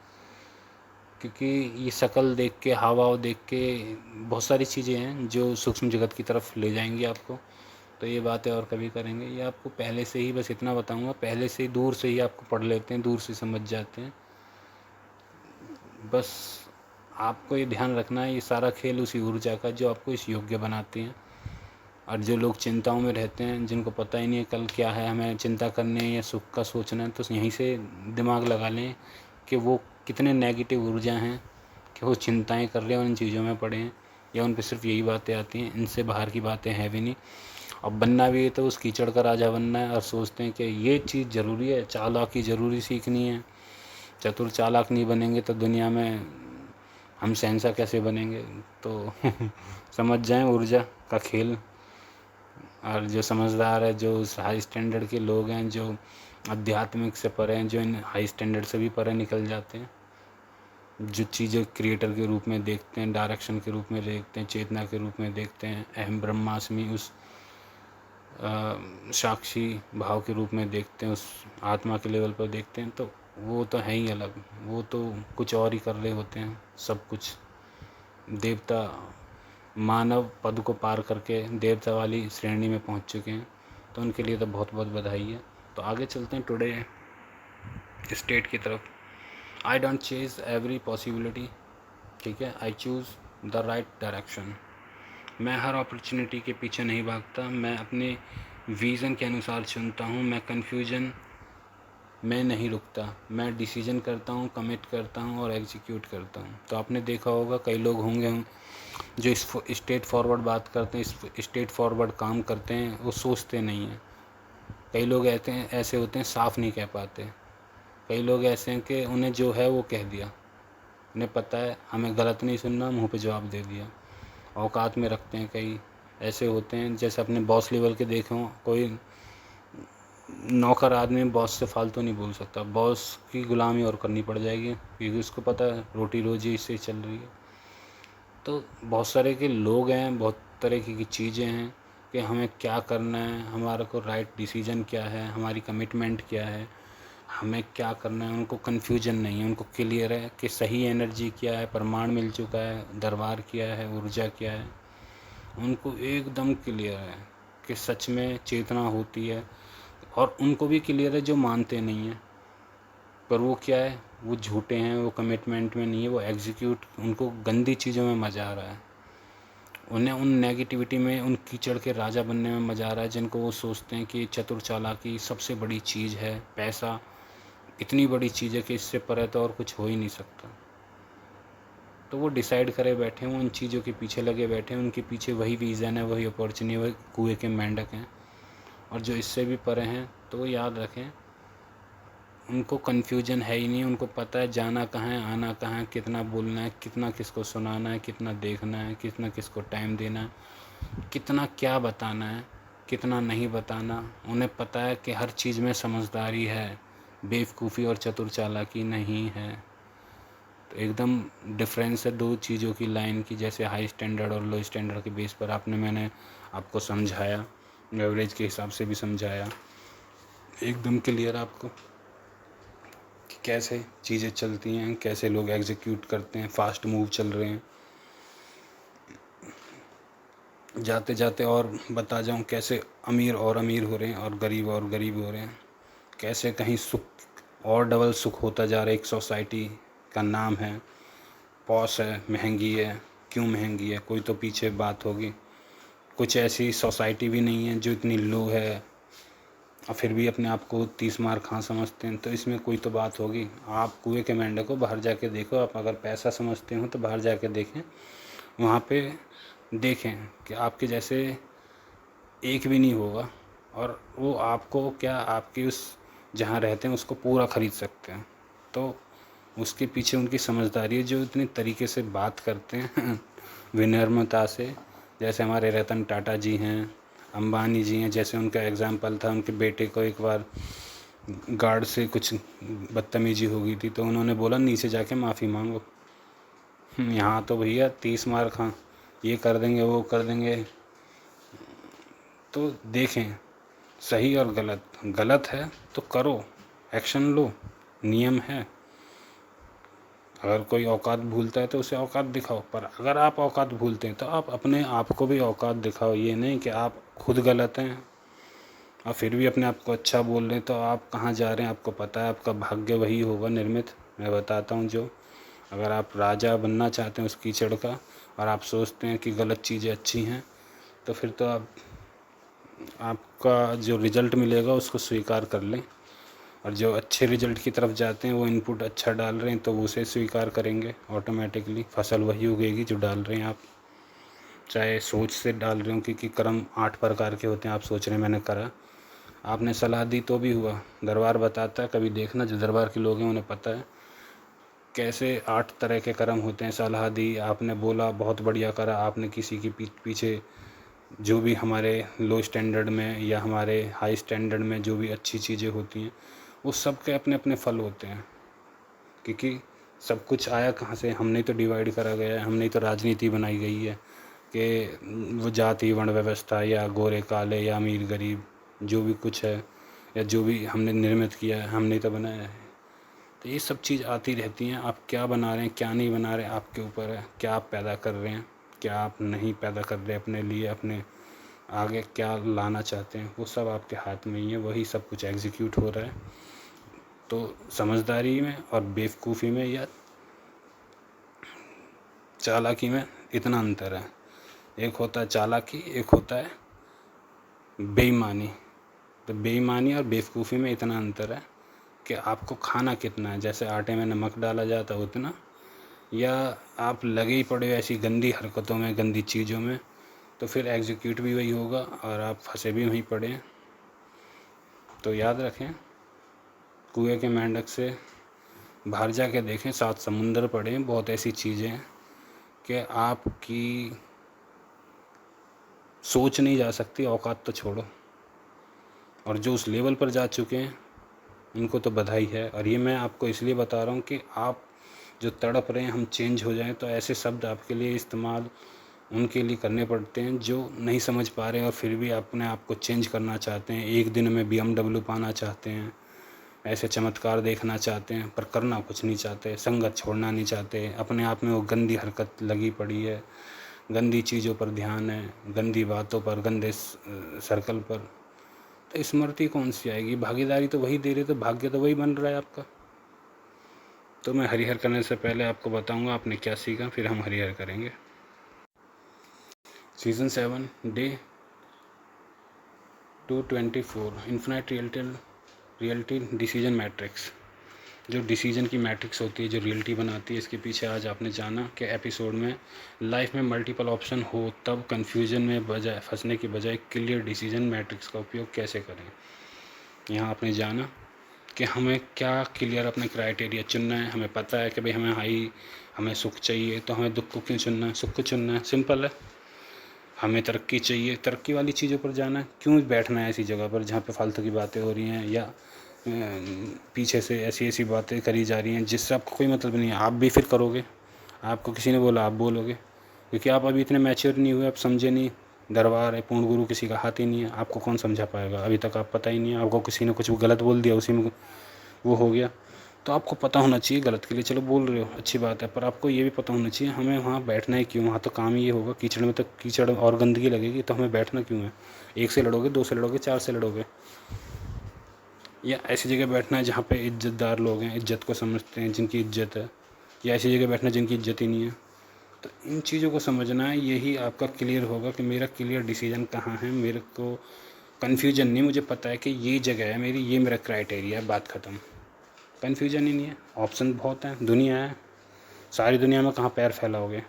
A: क्योंकि ये शकल देख के, हाव देख के बहुत सारी चीज़ें हैं जो सूक्ष्म जगत की तरफ ले जाएंगी आपको। तो ये बातें और कभी करेंगे, ये आपको पहले से ही बस इतना बताऊंगा, पहले से ही दूर से ही आपको पढ़ लेते हैं, दूर से समझ जाते हैं। बस आपको ये ध्यान रखना है, ये सारा खेल उसी ऊर्जा का जो आपको इस योग्य बनाती हैं। और जो लोग चिंताओं में रहते हैं, जिनको पता ही नहीं है कल क्या है, हमें चिंता करनी है या सुख का सोचना है, तो यहीं से दिमाग लगा लें कि वो कितने नेगेटिव ऊर्जा हैं कि वो चिंताएं कर रहे हैं और इन चीज़ों में पड़े हैं, या उन पर सिर्फ यही बातें आती हैं, इनसे बाहर की बातें हैं भी नहीं। अब बनना भी है तो उस कीचड़ का राजा बनना है, और सोचते हैं कि ये चीज़ ज़रूरी है, चालाकी ज़रूरी सीखनी है, चतुर चालाक नहीं बनेंगे तो दुनिया में हम शहंशाह कैसे बनेंगे। तो समझ जाएं ऊर्जा का खेल। और जो समझदार है, जो उस हाई स्टैंडर्ड के लोग हैं, जो आध्यात्मिक से परे हैं, जो इन हाई स्टैंडर्ड से भी परे निकल जाते हैं, जो चीज़ें क्रिएटर के रूप में देखते हैं, डायरेक्शन के रूप में देखते हैं, चेतना के रूप में देखते हैं, अहम ब्रह्मास्मि उस साक्षी भाव के रूप में देखते हैं, उस आत्मा के लेवल पर देखते हैं, तो वो तो है ही अलग। वो तो कुछ और ही कर रहे होते हैं, सब कुछ देवता, मानव पद को पार करके देवता वाली श्रेणी में पहुंच चुके हैं, तो उनके लिए तो बहुत बहुत बधाई है। तो आगे चलते हैं टुडे स्टेट की तरफ। I don't chase every possibility, ठीक है, I choose the right direction. मैं हर अपॉर्चुनिटी के पीछे नहीं भागता, मैं अपने विज़न के अनुसार चुनता हूँ, मैं कन्फ्यूजन में नहीं रुकता, मैं डिसीजन करता हूँ, कमिट करता हूँ और एग्जीक्यूट करता हूँ। तो आपने देखा होगा कई लोग होंगे जो इस स्ट्रेट फॉरवर्ड बात करते हैं, इस स्ट्रेट फॉरवर्ड काम करते हैं, वो सोचते नहीं हैं। कई लोग ऐसे होते हैं साफ नहीं कह पाते। कई लोग ऐसे हैं कि उन्हें जो है वो कह दिया, उन्हें पता है हमें गलत नहीं सुनना, मुंह पे जवाब दे दिया, औकात में रखते हैं। कई ऐसे होते हैं जैसे अपने बॉस लेवल के देखे हों, कोई नौकर आदमी बॉस से फालतू नहीं बोल सकता, बॉस की गुलामी और करनी पड़ जाएगी, क्योंकि उसको पता है रोटी रोजी इससे चल रही है। तो बहुत सारे के लोग हैं, बहुत तरह की चीज़ें हैं कि हमें क्या करना है, हमारा को राइट डिसीजन क्या है, हमारी कमिटमेंट क्या है, हमें क्या करना है। उनको कन्फ्यूजन नहीं है, उनको क्लियर है कि सही एनर्जी क्या है, प्रमाण मिल चुका है, दरबार क्या है, ऊर्जा क्या है, उनको एकदम क्लियर है कि सच में चेतना होती है। और उनको भी क्लियर है जो मानते नहीं हैं, पर वो क्या है, वो झूठे हैं, वो कमिटमेंट में नहीं है, वो एग्जीक्यूट, उनको गंदी चीज़ों में मज़ा आ रहा है, उन्हें उन नेगेटिविटी में, उन कीचड़ के राजा बनने में मज़ा आ रहा है, जिनको वो सोचते हैं कि चतुर चालाकी सबसे बड़ी चीज़ है, पैसा इतनी बड़ी चीज़ है कि इससे परे तो और कुछ हो ही नहीं सकता। तो वो डिसाइड करे बैठे हैं, उन चीज़ों के पीछे लगे बैठे हैं, उनके पीछे वही विज़न है, वही अपॉर्चुनिटी, वही कुएं के मेंढक हैं। और जो इससे भी परे हैं तो वो याद रखें, उनको कन्फ्यूजन है ही नहीं, उनको पता है जाना कहाँ है, आना कहाँ है, कितना बोलना है, कितना किसको सुनाना है, कितना देखना है, कितना किसको टाइम देना है, कितना क्या बताना है, कितना नहीं बताना। उन्हें पता है कि हर चीज़ में समझदारी है, बेवकूफ़ी और चतुर चालाकी नहीं है। तो एकदम डिफरेंस है दो चीज़ों की लाइन की, जैसे हाई स्टैंडर्ड और लो स्टैंडर्ड के बेस पर मैंने आपको समझाया, एवरेज के हिसाब से भी समझाया, एकदम क्लियर आपको कि कैसे चीज़ें चलती हैं, कैसे लोग एग्जीक्यूट करते हैं, फास्ट मूव चल रहे हैं। जाते जाते और बता जाऊं कैसे अमीर और अमीर हो रहे हैं और गरीब हो रहे हैं, कैसे कहीं सुख और डबल सुख होता जा रहा है। एक सोसाइटी का नाम है, पॉश है, महंगी है, क्यों महंगी है, कोई तो पीछे बात होगी। कुछ ऐसी सोसाइटी भी नहीं है जो इतनी लो है, और फिर भी अपने आप को 30 मार खां समझते हैं, तो इसमें कोई तो बात होगी। आप कुएं के मेंढक को बाहर जाके देखो, आप अगर पैसा समझते हो तो बाहर जाके देखें, वहाँ पे देखें कि आपके जैसे एक भी नहीं होगा, और वो आपको क्या, आपकी उस जहाँ रहते हैं उसको पूरा खरीद सकते हैं। तो उसके पीछे उनकी समझदारी है, जो इतने तरीके से बात करते हैं विनम्रता से। जैसे हमारे रतन टाटा जी हैं, अंबानी जी हैं, जैसे उनका एग्जाम्पल था, उनके बेटे को एक बार गार्ड से कुछ बदतमीजी हो गई थी, तो उन्होंने बोला नीचे जाके माफ़ी मांगो। यहाँ तो भैया 30 मार खां, ये कर देंगे वो कर देंगे। तो देखें सही और गलत, गलत है तो करो, एक्शन लो, नियम है। अगर कोई औकात भूलता है तो उसे औकात दिखाओ, पर अगर आप औकात भूलते हैं तो आप अपने आप को भी औकात दिखाओ। ये नहीं कि आप खुद गलत हैं और फिर भी अपने आप को अच्छा बोल रहे हैं। तो आप कहाँ जा रहे हैं आपको पता है, आपका भाग्य वही होगा निर्मित। मैं बताता हूँ, जो अगर आप राजा बनना चाहते हैं उस कीचड़ का, और आप सोचते हैं कि गलत चीज़ें अच्छी हैं, तो फिर तो आपका जो रिज़ल्ट मिलेगा उसको स्वीकार कर लें। और जो अच्छे रिजल्ट की तरफ जाते हैं, वो इनपुट अच्छा डाल रहे हैं, तो वो उसे स्वीकार करेंगे ऑटोमेटिकली। फसल वही उगेगी जो डाल रहे हैं आप, चाहे सोच से डाल रहे हो, क्योंकि कर्म 8 प्रकार के होते हैं। आप सोच रहे हैं मैंने करा, आपने सलाह दी तो भी हुआ। दरबार बताता है, कभी देखना, जो दरबार के लोग हैं उन्हें पता है कैसे 8 तरह के कर्म होते हैं। सलाह दी, आपने बोला, बहुत बढ़िया करा। आपने किसी की पीछे जो भी हमारे लो स्टैंडर्ड में या हमारे हाई स्टैंडर्ड में जो भी अच्छी चीज़ें होती हैं, वो सब के अपने अपने फल होते हैं। क्योंकि सब कुछ आया कहाँ से, हमने तो डिवाइड करा गया है, हमने तो राजनीति बनाई गई है कि वो जाति वर्ण व्यवस्था, या गोरे काले या अमीर गरीब, जो भी कुछ है या जो भी हमने निर्मित किया है, हमने तो बनाया है। तो ये सब चीज़ आती रहती हैं। आप क्या बना रहे हैं क्या नहीं बना रहे, आपके ऊपर है। क्या आप पैदा कर रहे हैं, क्या आप नहीं पैदा कर रहे अपने लिए, अपने आगे क्या लाना चाहते हैं, वो सब आपके हाथ में ही है। वही सब कुछ एग्जीक्यूट हो रहा है। तो समझदारी में और बेवकूफ़ी में या चालाकी में इतना अंतर है। एक होता है चालाकी, एक होता है बेईमानी। तो बेईमानी और बेवकूफ़ी में इतना अंतर है कि आपको खाना कितना है। जैसे आटे में नमक डाला जाता है उतना, या आप लगे ही पड़े हो ऐसी गंदी हरकतों में, गंदी चीज़ों में, तो फिर एग्जीक्यूट भी वही होगा और आप फंसे भी वहीं पड़े हैं। तो याद रखें, कुएं के मेंढक से बाहर जाके देखें, 7 समुंदर पड़े हैं। बहुत ऐसी चीज़ें हैं कि आपकी सोच नहीं जा सकती, औकात तो छोड़ो। और जो उस लेवल पर जा चुके हैं उनको तो बधाई है। और ये मैं आपको इसलिए बता रहा हूँ कि आप जो तड़प रहे हैं हम चेंज हो जाएं, तो ऐसे शब्द आपके लिए इस्तेमाल उनके लिए करने पड़ते हैं जो नहीं समझ पा रहे हैं और फिर भी अपने आप को चेंज करना चाहते हैं। एक दिन में BMW पाना चाहते हैं, ऐसे चमत्कार देखना चाहते हैं, पर करना कुछ नहीं चाहते, संगत छोड़ना नहीं चाहते। अपने आप में वो गंदी हरकत लगी पड़ी है, गंदी चीज़ों पर ध्यान है, गंदी बातों पर, गंदे सर्कल पर। तो स्मृति कौन सी आएगी, भागीदारी तो वही दे रहे, तो भाग्य तो वही बन रहा है आपका। तो मैं हरिहर करने से पहले आपको बताऊंगा आपने क्या सीखा, फिर हम हरिहर करेंगे। Season 7 day 224 infinite reality decision matrix. जो डिसीजन की मैट्रिक्स होती है, जो रियलिटी बनाती है, इसके पीछे आज आपने जाना कि एपिसोड में लाइफ में मल्टीपल ऑप्शन हो तब कन्फ्यूजन में बजाय फंसने की बजाय क्लियर डिसीजन मैट्रिक्स का उपयोग कैसे करें। यहाँ आपने जाना कि हमें क्या क्लियर अपने क्राइटेरिया चुनना है। हमें पता है कि भाई हमें सुख चाहिए, तो हमें दुख को क्यों चुनना है, सुख को चुनना है, सिंपल है। हमें तरक्की चाहिए, तरक्की वाली चीज़ों पर जाना है। क्यों बैठना है ऐसी जगह पर जहाँ पे फालतू की बातें हो रही हैं या पीछे से ऐसी ऐसी बातें करी जा रही हैं जिससे आपको कोई मतलब नहीं है। आप भी फिर करोगे, आपको किसी ने बोला आप बोलोगे, क्योंकि आप अभी इतने मैच्योर नहीं हुए, आप समझे नहीं। दरबार है, पूर्ण गुरु किसी का हाथ ही नहीं है, आपको कौन समझा पाएगा। अभी तक आप पता ही नहीं है, आपको किसी ने कुछ गलत बोल दिया, उसी में वो हो गया। तो आपको पता होना चाहिए, गलत के लिए चलो बोल रहे हो अच्छी बात है, पर आपको ये भी पता होना चाहिए हमें वहाँ बैठना है क्यों। वहाँ तो काम ही ये होगा, कीचड़ में तो कीचड़ और गंदगी लगेगी, तो हमें बैठना क्यों है। 1 से लड़ोगे, 2 से लड़ोगे, 4 से लड़ोगे, या ऐसी जगह बैठना है जहाँ पे इज्जतदार लोग हैं, इज्जत को समझते हैं, जिनकी इज्जत है, या ऐसी जगह बैठना जिनकी इज्जत ही नहीं है। तो इन चीज़ों को समझना है, यही आपका क्लियर होगा कि मेरा क्लियर डिसीजन कहाँ है, मेरे को कन्फ्यूजन नहीं, मुझे पता है कि ये जगह है मेरी, ये मेरा क्राइटेरिया है, बात ख़त्म। कन्फ्यूजन ही नहीं है, ऑप्शन बहुत हैं, दुनिया है, सारी दुनिया में कहाँ पैर फैलाओगे।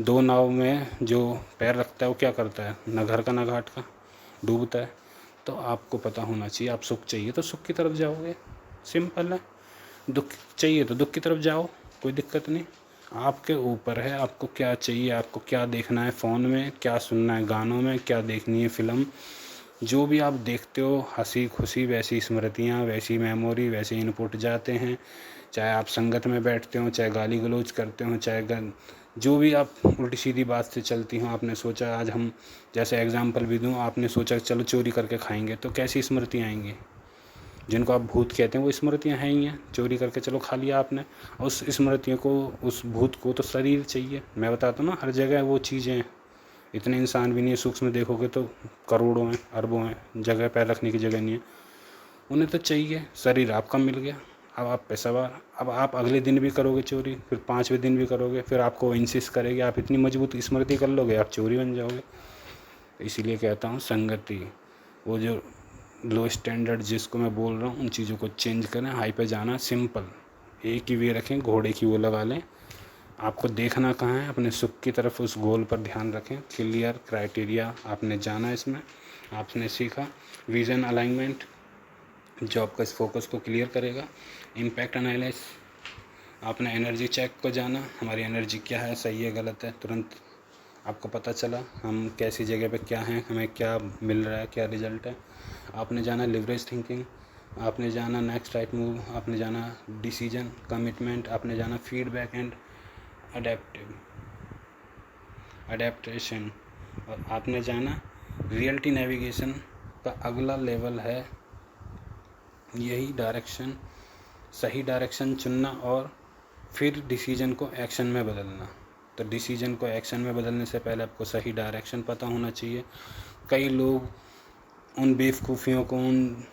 A: दो नाव में जो पैर रखता है वो क्या करता है, ना घर का ना घाट का, डूबता है। तो आपको पता होना चाहिए, आप सुख चाहिए तो सुख की तरफ जाओगे, सिंपल है। दुख चाहिए तो दुख की तरफ जाओ, कोई दिक्कत नहीं। आपके ऊपर है, आपको क्या चाहिए, आपको क्या देखना है फ़ोन में, क्या सुनना है गानों में, क्या देखनी है फ़िल्म। जो भी आप देखते हो, हंसी खुशी वैसी स्मृतियाँ, वैसी मेमोरी, वैसे इनपुट जाते हैं। चाहे आप संगत में बैठते हो, चाहे गाली गलौज करते हो, चाहे जो भी आप उल्टी सीधी बात से चलती हो। आपने सोचा आज हम, जैसे एग्जांपल भी दूं, आपने सोचा चलो चोरी करके खाएंगे, तो कैसी स्मृतियाँ आएंगी। जिनको आप भूत कहते हैं वो स्मृतियाँ हैं ही हैं। चोरी करके चलो खा लिया आपने, उस स्मृतियों को, उस भूत को तो शरीर चाहिए। मैं बताता हूँ ना, हर जगह वो चीज़ें हैं। इतने इंसान भी नहीं है, सूक्ष्म देखोगे तो करोड़ों हैं, अरबों हैं, जगह पैर रखने की जगह नहीं है। उन्हें तो चाहिए, शरीर आपका मिल गया, अब आप पे सवार। अब आप अगले दिन भी करोगे चोरी, फिर 5वें दिन भी करोगे, फिर आपको इंसिस्ट करेगी, आप इतनी मजबूत स्मृति कर लोगे, आप चोरी बन जाओगे। तो इसीलिए कहता हूँ संगति, वो जो लो स्टैंडर्ड जिसको मैं बोल रहा हूँ, उन चीज़ों को चेंज करें। हाई पे जाना सिंपल, एक ही वे रखें, घोड़े की वो लगा लें। आपको देखना कहाँ है, अपने सुख की तरफ, उस गोल पर ध्यान रखें। क्लियर क्राइटेरिया आपने जाना, इसमें आपने सीखा। विज़न अलाइनमेंट जो आपका इस फोकस को क्लियर करेगा। इम्पैक्ट एनालिसिस, आपने एनर्जी चेक को जाना, हमारी एनर्जी क्या है, सही है गलत है, तुरंत आपको पता चला हम कैसी जगह पे क्या हैं, हमें क्या मिल रहा है, क्या रिजल्ट है। आपने जाना लिवरेज थिंकिंग, आपने जाना नेक्स्ट राइट मूव, आपने जाना डिसीजन कमिटमेंट, आपने जाना फीडबैक एंड अडेप्टेशन, और आपने जाना रियलिटी नेविगेशन का अगला लेवल है यही डायरेक्शन, सही डायरेक्शन चुनना और फिर डिसीजन को एक्शन में बदलना। तो डिसीजन को एक्शन में बदलने से पहले आपको सही डायरेक्शन पता होना चाहिए। कई लोग उन बेवकूफ़ियों को, उन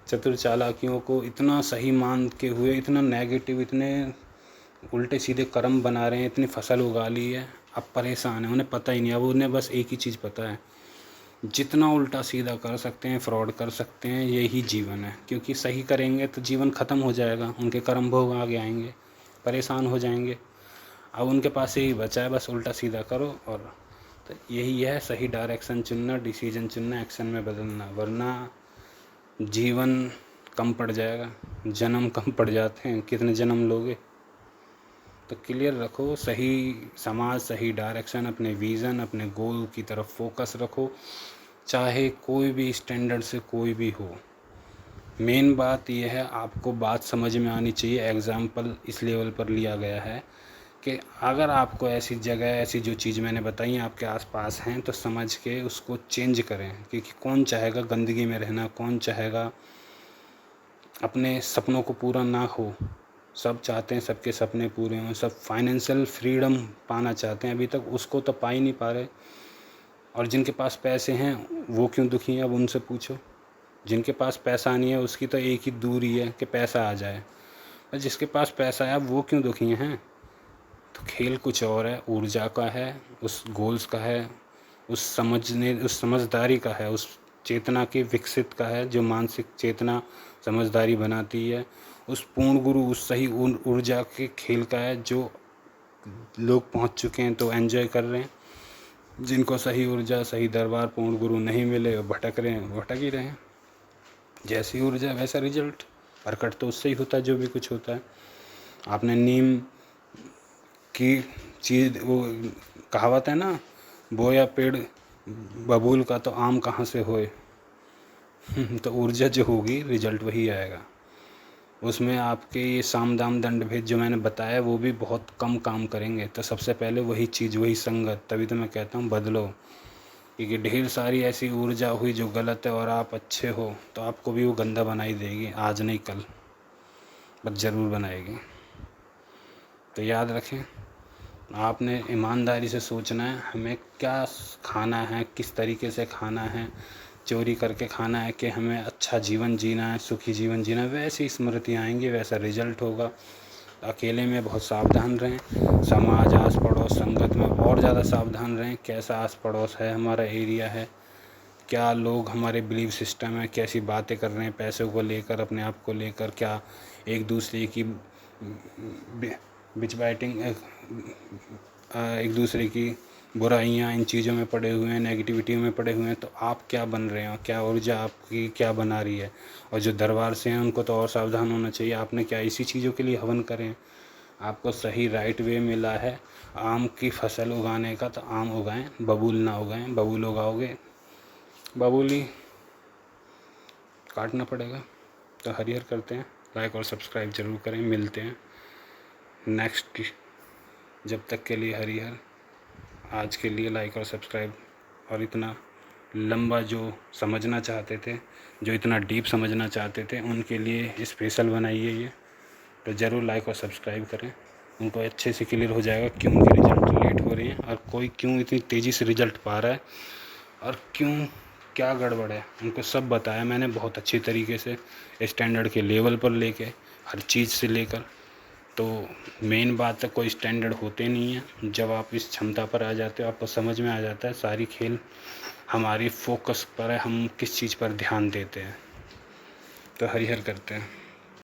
A: चतुर चालाकियों को इतना सही मान के हुए, इतना नेगेटिव, इतने उल्टे सीधे कर्म बना रहे हैं, इतनी फसल उगा ली है, अब परेशान है, उन्हें पता ही नहीं। अब उन्हें बस एक ही चीज़ पता है, जितना उल्टा सीधा कर सकते हैं, फ्रॉड कर सकते हैं, यही जीवन है। क्योंकि सही करेंगे तो जीवन ख़त्म हो जाएगा, उनके कर्म भोग आगे आएंगे, परेशान हो जाएंगे। अब उनके पास यही बचा है, बस उल्टा सीधा करो। और तो यही है सही डायरेक्शन चुनना, डिसीजन चुनना, एक्शन में बदलना, वरना जीवन कम पड़ जाएगा। जन्म कम पड़ जाते हैं, कितने जन्म लोगे। तो क्लियर रखो, सही समाज, सही डायरेक्शन, अपने विज़न, अपने गोल की तरफ फोकस रखो, चाहे कोई भी स्टैंडर्ड से कोई भी हो। मेन बात यह है, आपको बात समझ में आनी चाहिए। एग्जाम्पल इस लेवल पर लिया गया है कि अगर आपको ऐसी जगह, ऐसी जो चीज़ मैंने बताई आपके आसपास हैं, तो समझ के उसको चेंज करें। क्योंकि कौन चाहेगा गंदगी में रहना, कौन चाहेगा अपने सपनों को पूरा ना हो। सब चाहते हैं सबके सपने पूरे हों, सब फाइनेंशियल फ्रीडम पाना चाहते हैं, अभी तक उसको तो पा ही नहीं पा रहे। और जिनके पास पैसे हैं वो क्यों दुखी हैं, अब उनसे पूछो। जिनके पास पैसा नहीं है उसकी तो एक ही दूरी है कि पैसा आ जाए, और जिसके पास पैसा है अब वो क्यों दुखी हैं। तो खेल कुछ और है, ऊर्जा का है, उस गोल्स का है, उस समझने, उस समझदारी का है, उस चेतना के विकसित का है, जो मानसिक चेतना समझदारी बनाती है। उस पूर्ण गुरु, उस सही ऊर्जा के खेल का है, जो लोग पहुंच चुके हैं तो एंजॉय कर रहे हैं। जिनको सही ऊर्जा, सही दरबार, पूर्ण गुरु नहीं मिले, भटक रहे हैं, भटक ही रहे हैं। जैसी ऊर्जा वैसा रिजल्ट, प्रकट तो उससे ही होता है जो भी कुछ होता है। आपने नीम की चीज़, वो कहावत है ना, बोया पेड़ बबूल का तो आम कहाँ से होए। तो ऊर्जा जो होगी रिजल्ट वही आएगा। उसमें आपके ये साम दाम दंड भेद जो मैंने बताया वो भी बहुत कम काम करेंगे। तो सबसे पहले वही चीज़, वही संगत। तभी तो मैं कहता हूँ बदलो, क्योंकि ढेर सारी ऐसी ऊर्जा हुई जो गलत है और आप अच्छे हो तो आपको भी वो गंदा बनाई देगी, आज नहीं कल, बस ज़रूर बनाएगी। तो याद रखें, आपने ईमानदारी से सोचना है हमें क्या खाना है, किस तरीके से खाना है। चोरी करके खाना है कि हमें अच्छा जीवन जीना है, सुखी जीवन जीना है, वैसी स्मृतियाँ आएंगी, वैसा रिजल्ट होगा। अकेले में बहुत सावधान रहें, समाज, आस पड़ोस, संगत में और ज़्यादा सावधान रहें। कैसा आस पड़ोस है, हमारा एरिया है, क्या लोग हमारे बिलीव सिस्टम है, कैसी बातें कर रहे हैं पैसों को लेकर, अपने आप को लेकर, क्या एक दूसरे की बिच बाइटिंग, एक दूसरे की बुराइयाँ, इन चीज़ों में पड़े हुए हैं, नेगेटिविटी में पड़े हुए हैं। तो आप क्या बन रहे हो, क्या ऊर्जा आपकी क्या बना रही है। और जो दरबार से हैं उनको तो और सावधान होना चाहिए। आपने क्या इसी चीज़ों के लिए हवन करें। आपको सही राइट वे मिला है आम की फसल उगाने का, तो आम उगाएं, बबूल ना उगाएं। बबूल उगाओगे बबूल ही काटना पड़ेगा। तो हरिहर करते हैं, लाइक और सब्सक्राइब ज़रूर करें। मिलते हैं नेक्स्ट, जब तक के लिए हरिहर। आज के लिए लाइक और सब्सक्राइब। और इतना लंबा जो समझना चाहते थे, जो इतना डीप समझना चाहते थे, उनके लिए स्पेशल बनाइए ये। तो ज़रूर लाइक और सब्सक्राइब करें। उनको अच्छे से क्लियर हो जाएगा क्यों उनके रिज़ल्ट लेट हो रहे हैं, और कोई क्यों इतनी तेज़ी से रिज़ल्ट पा रहा है, और क्यों क्या गड़बड़ है। उनको सब बताया मैंने बहुत अच्छी तरीके से, स्टैंडर्ड के लेवल पर लेके, हर चीज़ से लेकर। तो मेन बात है, कोई स्टैंडर्ड होते नहीं है। जब आप इस क्षमता पर आ जाते हो, आपको समझ में आ जाता है सारी खेल हमारी फोकस पर है, हम किस चीज़ पर ध्यान देते हैं। तो हरिहर करते हैं।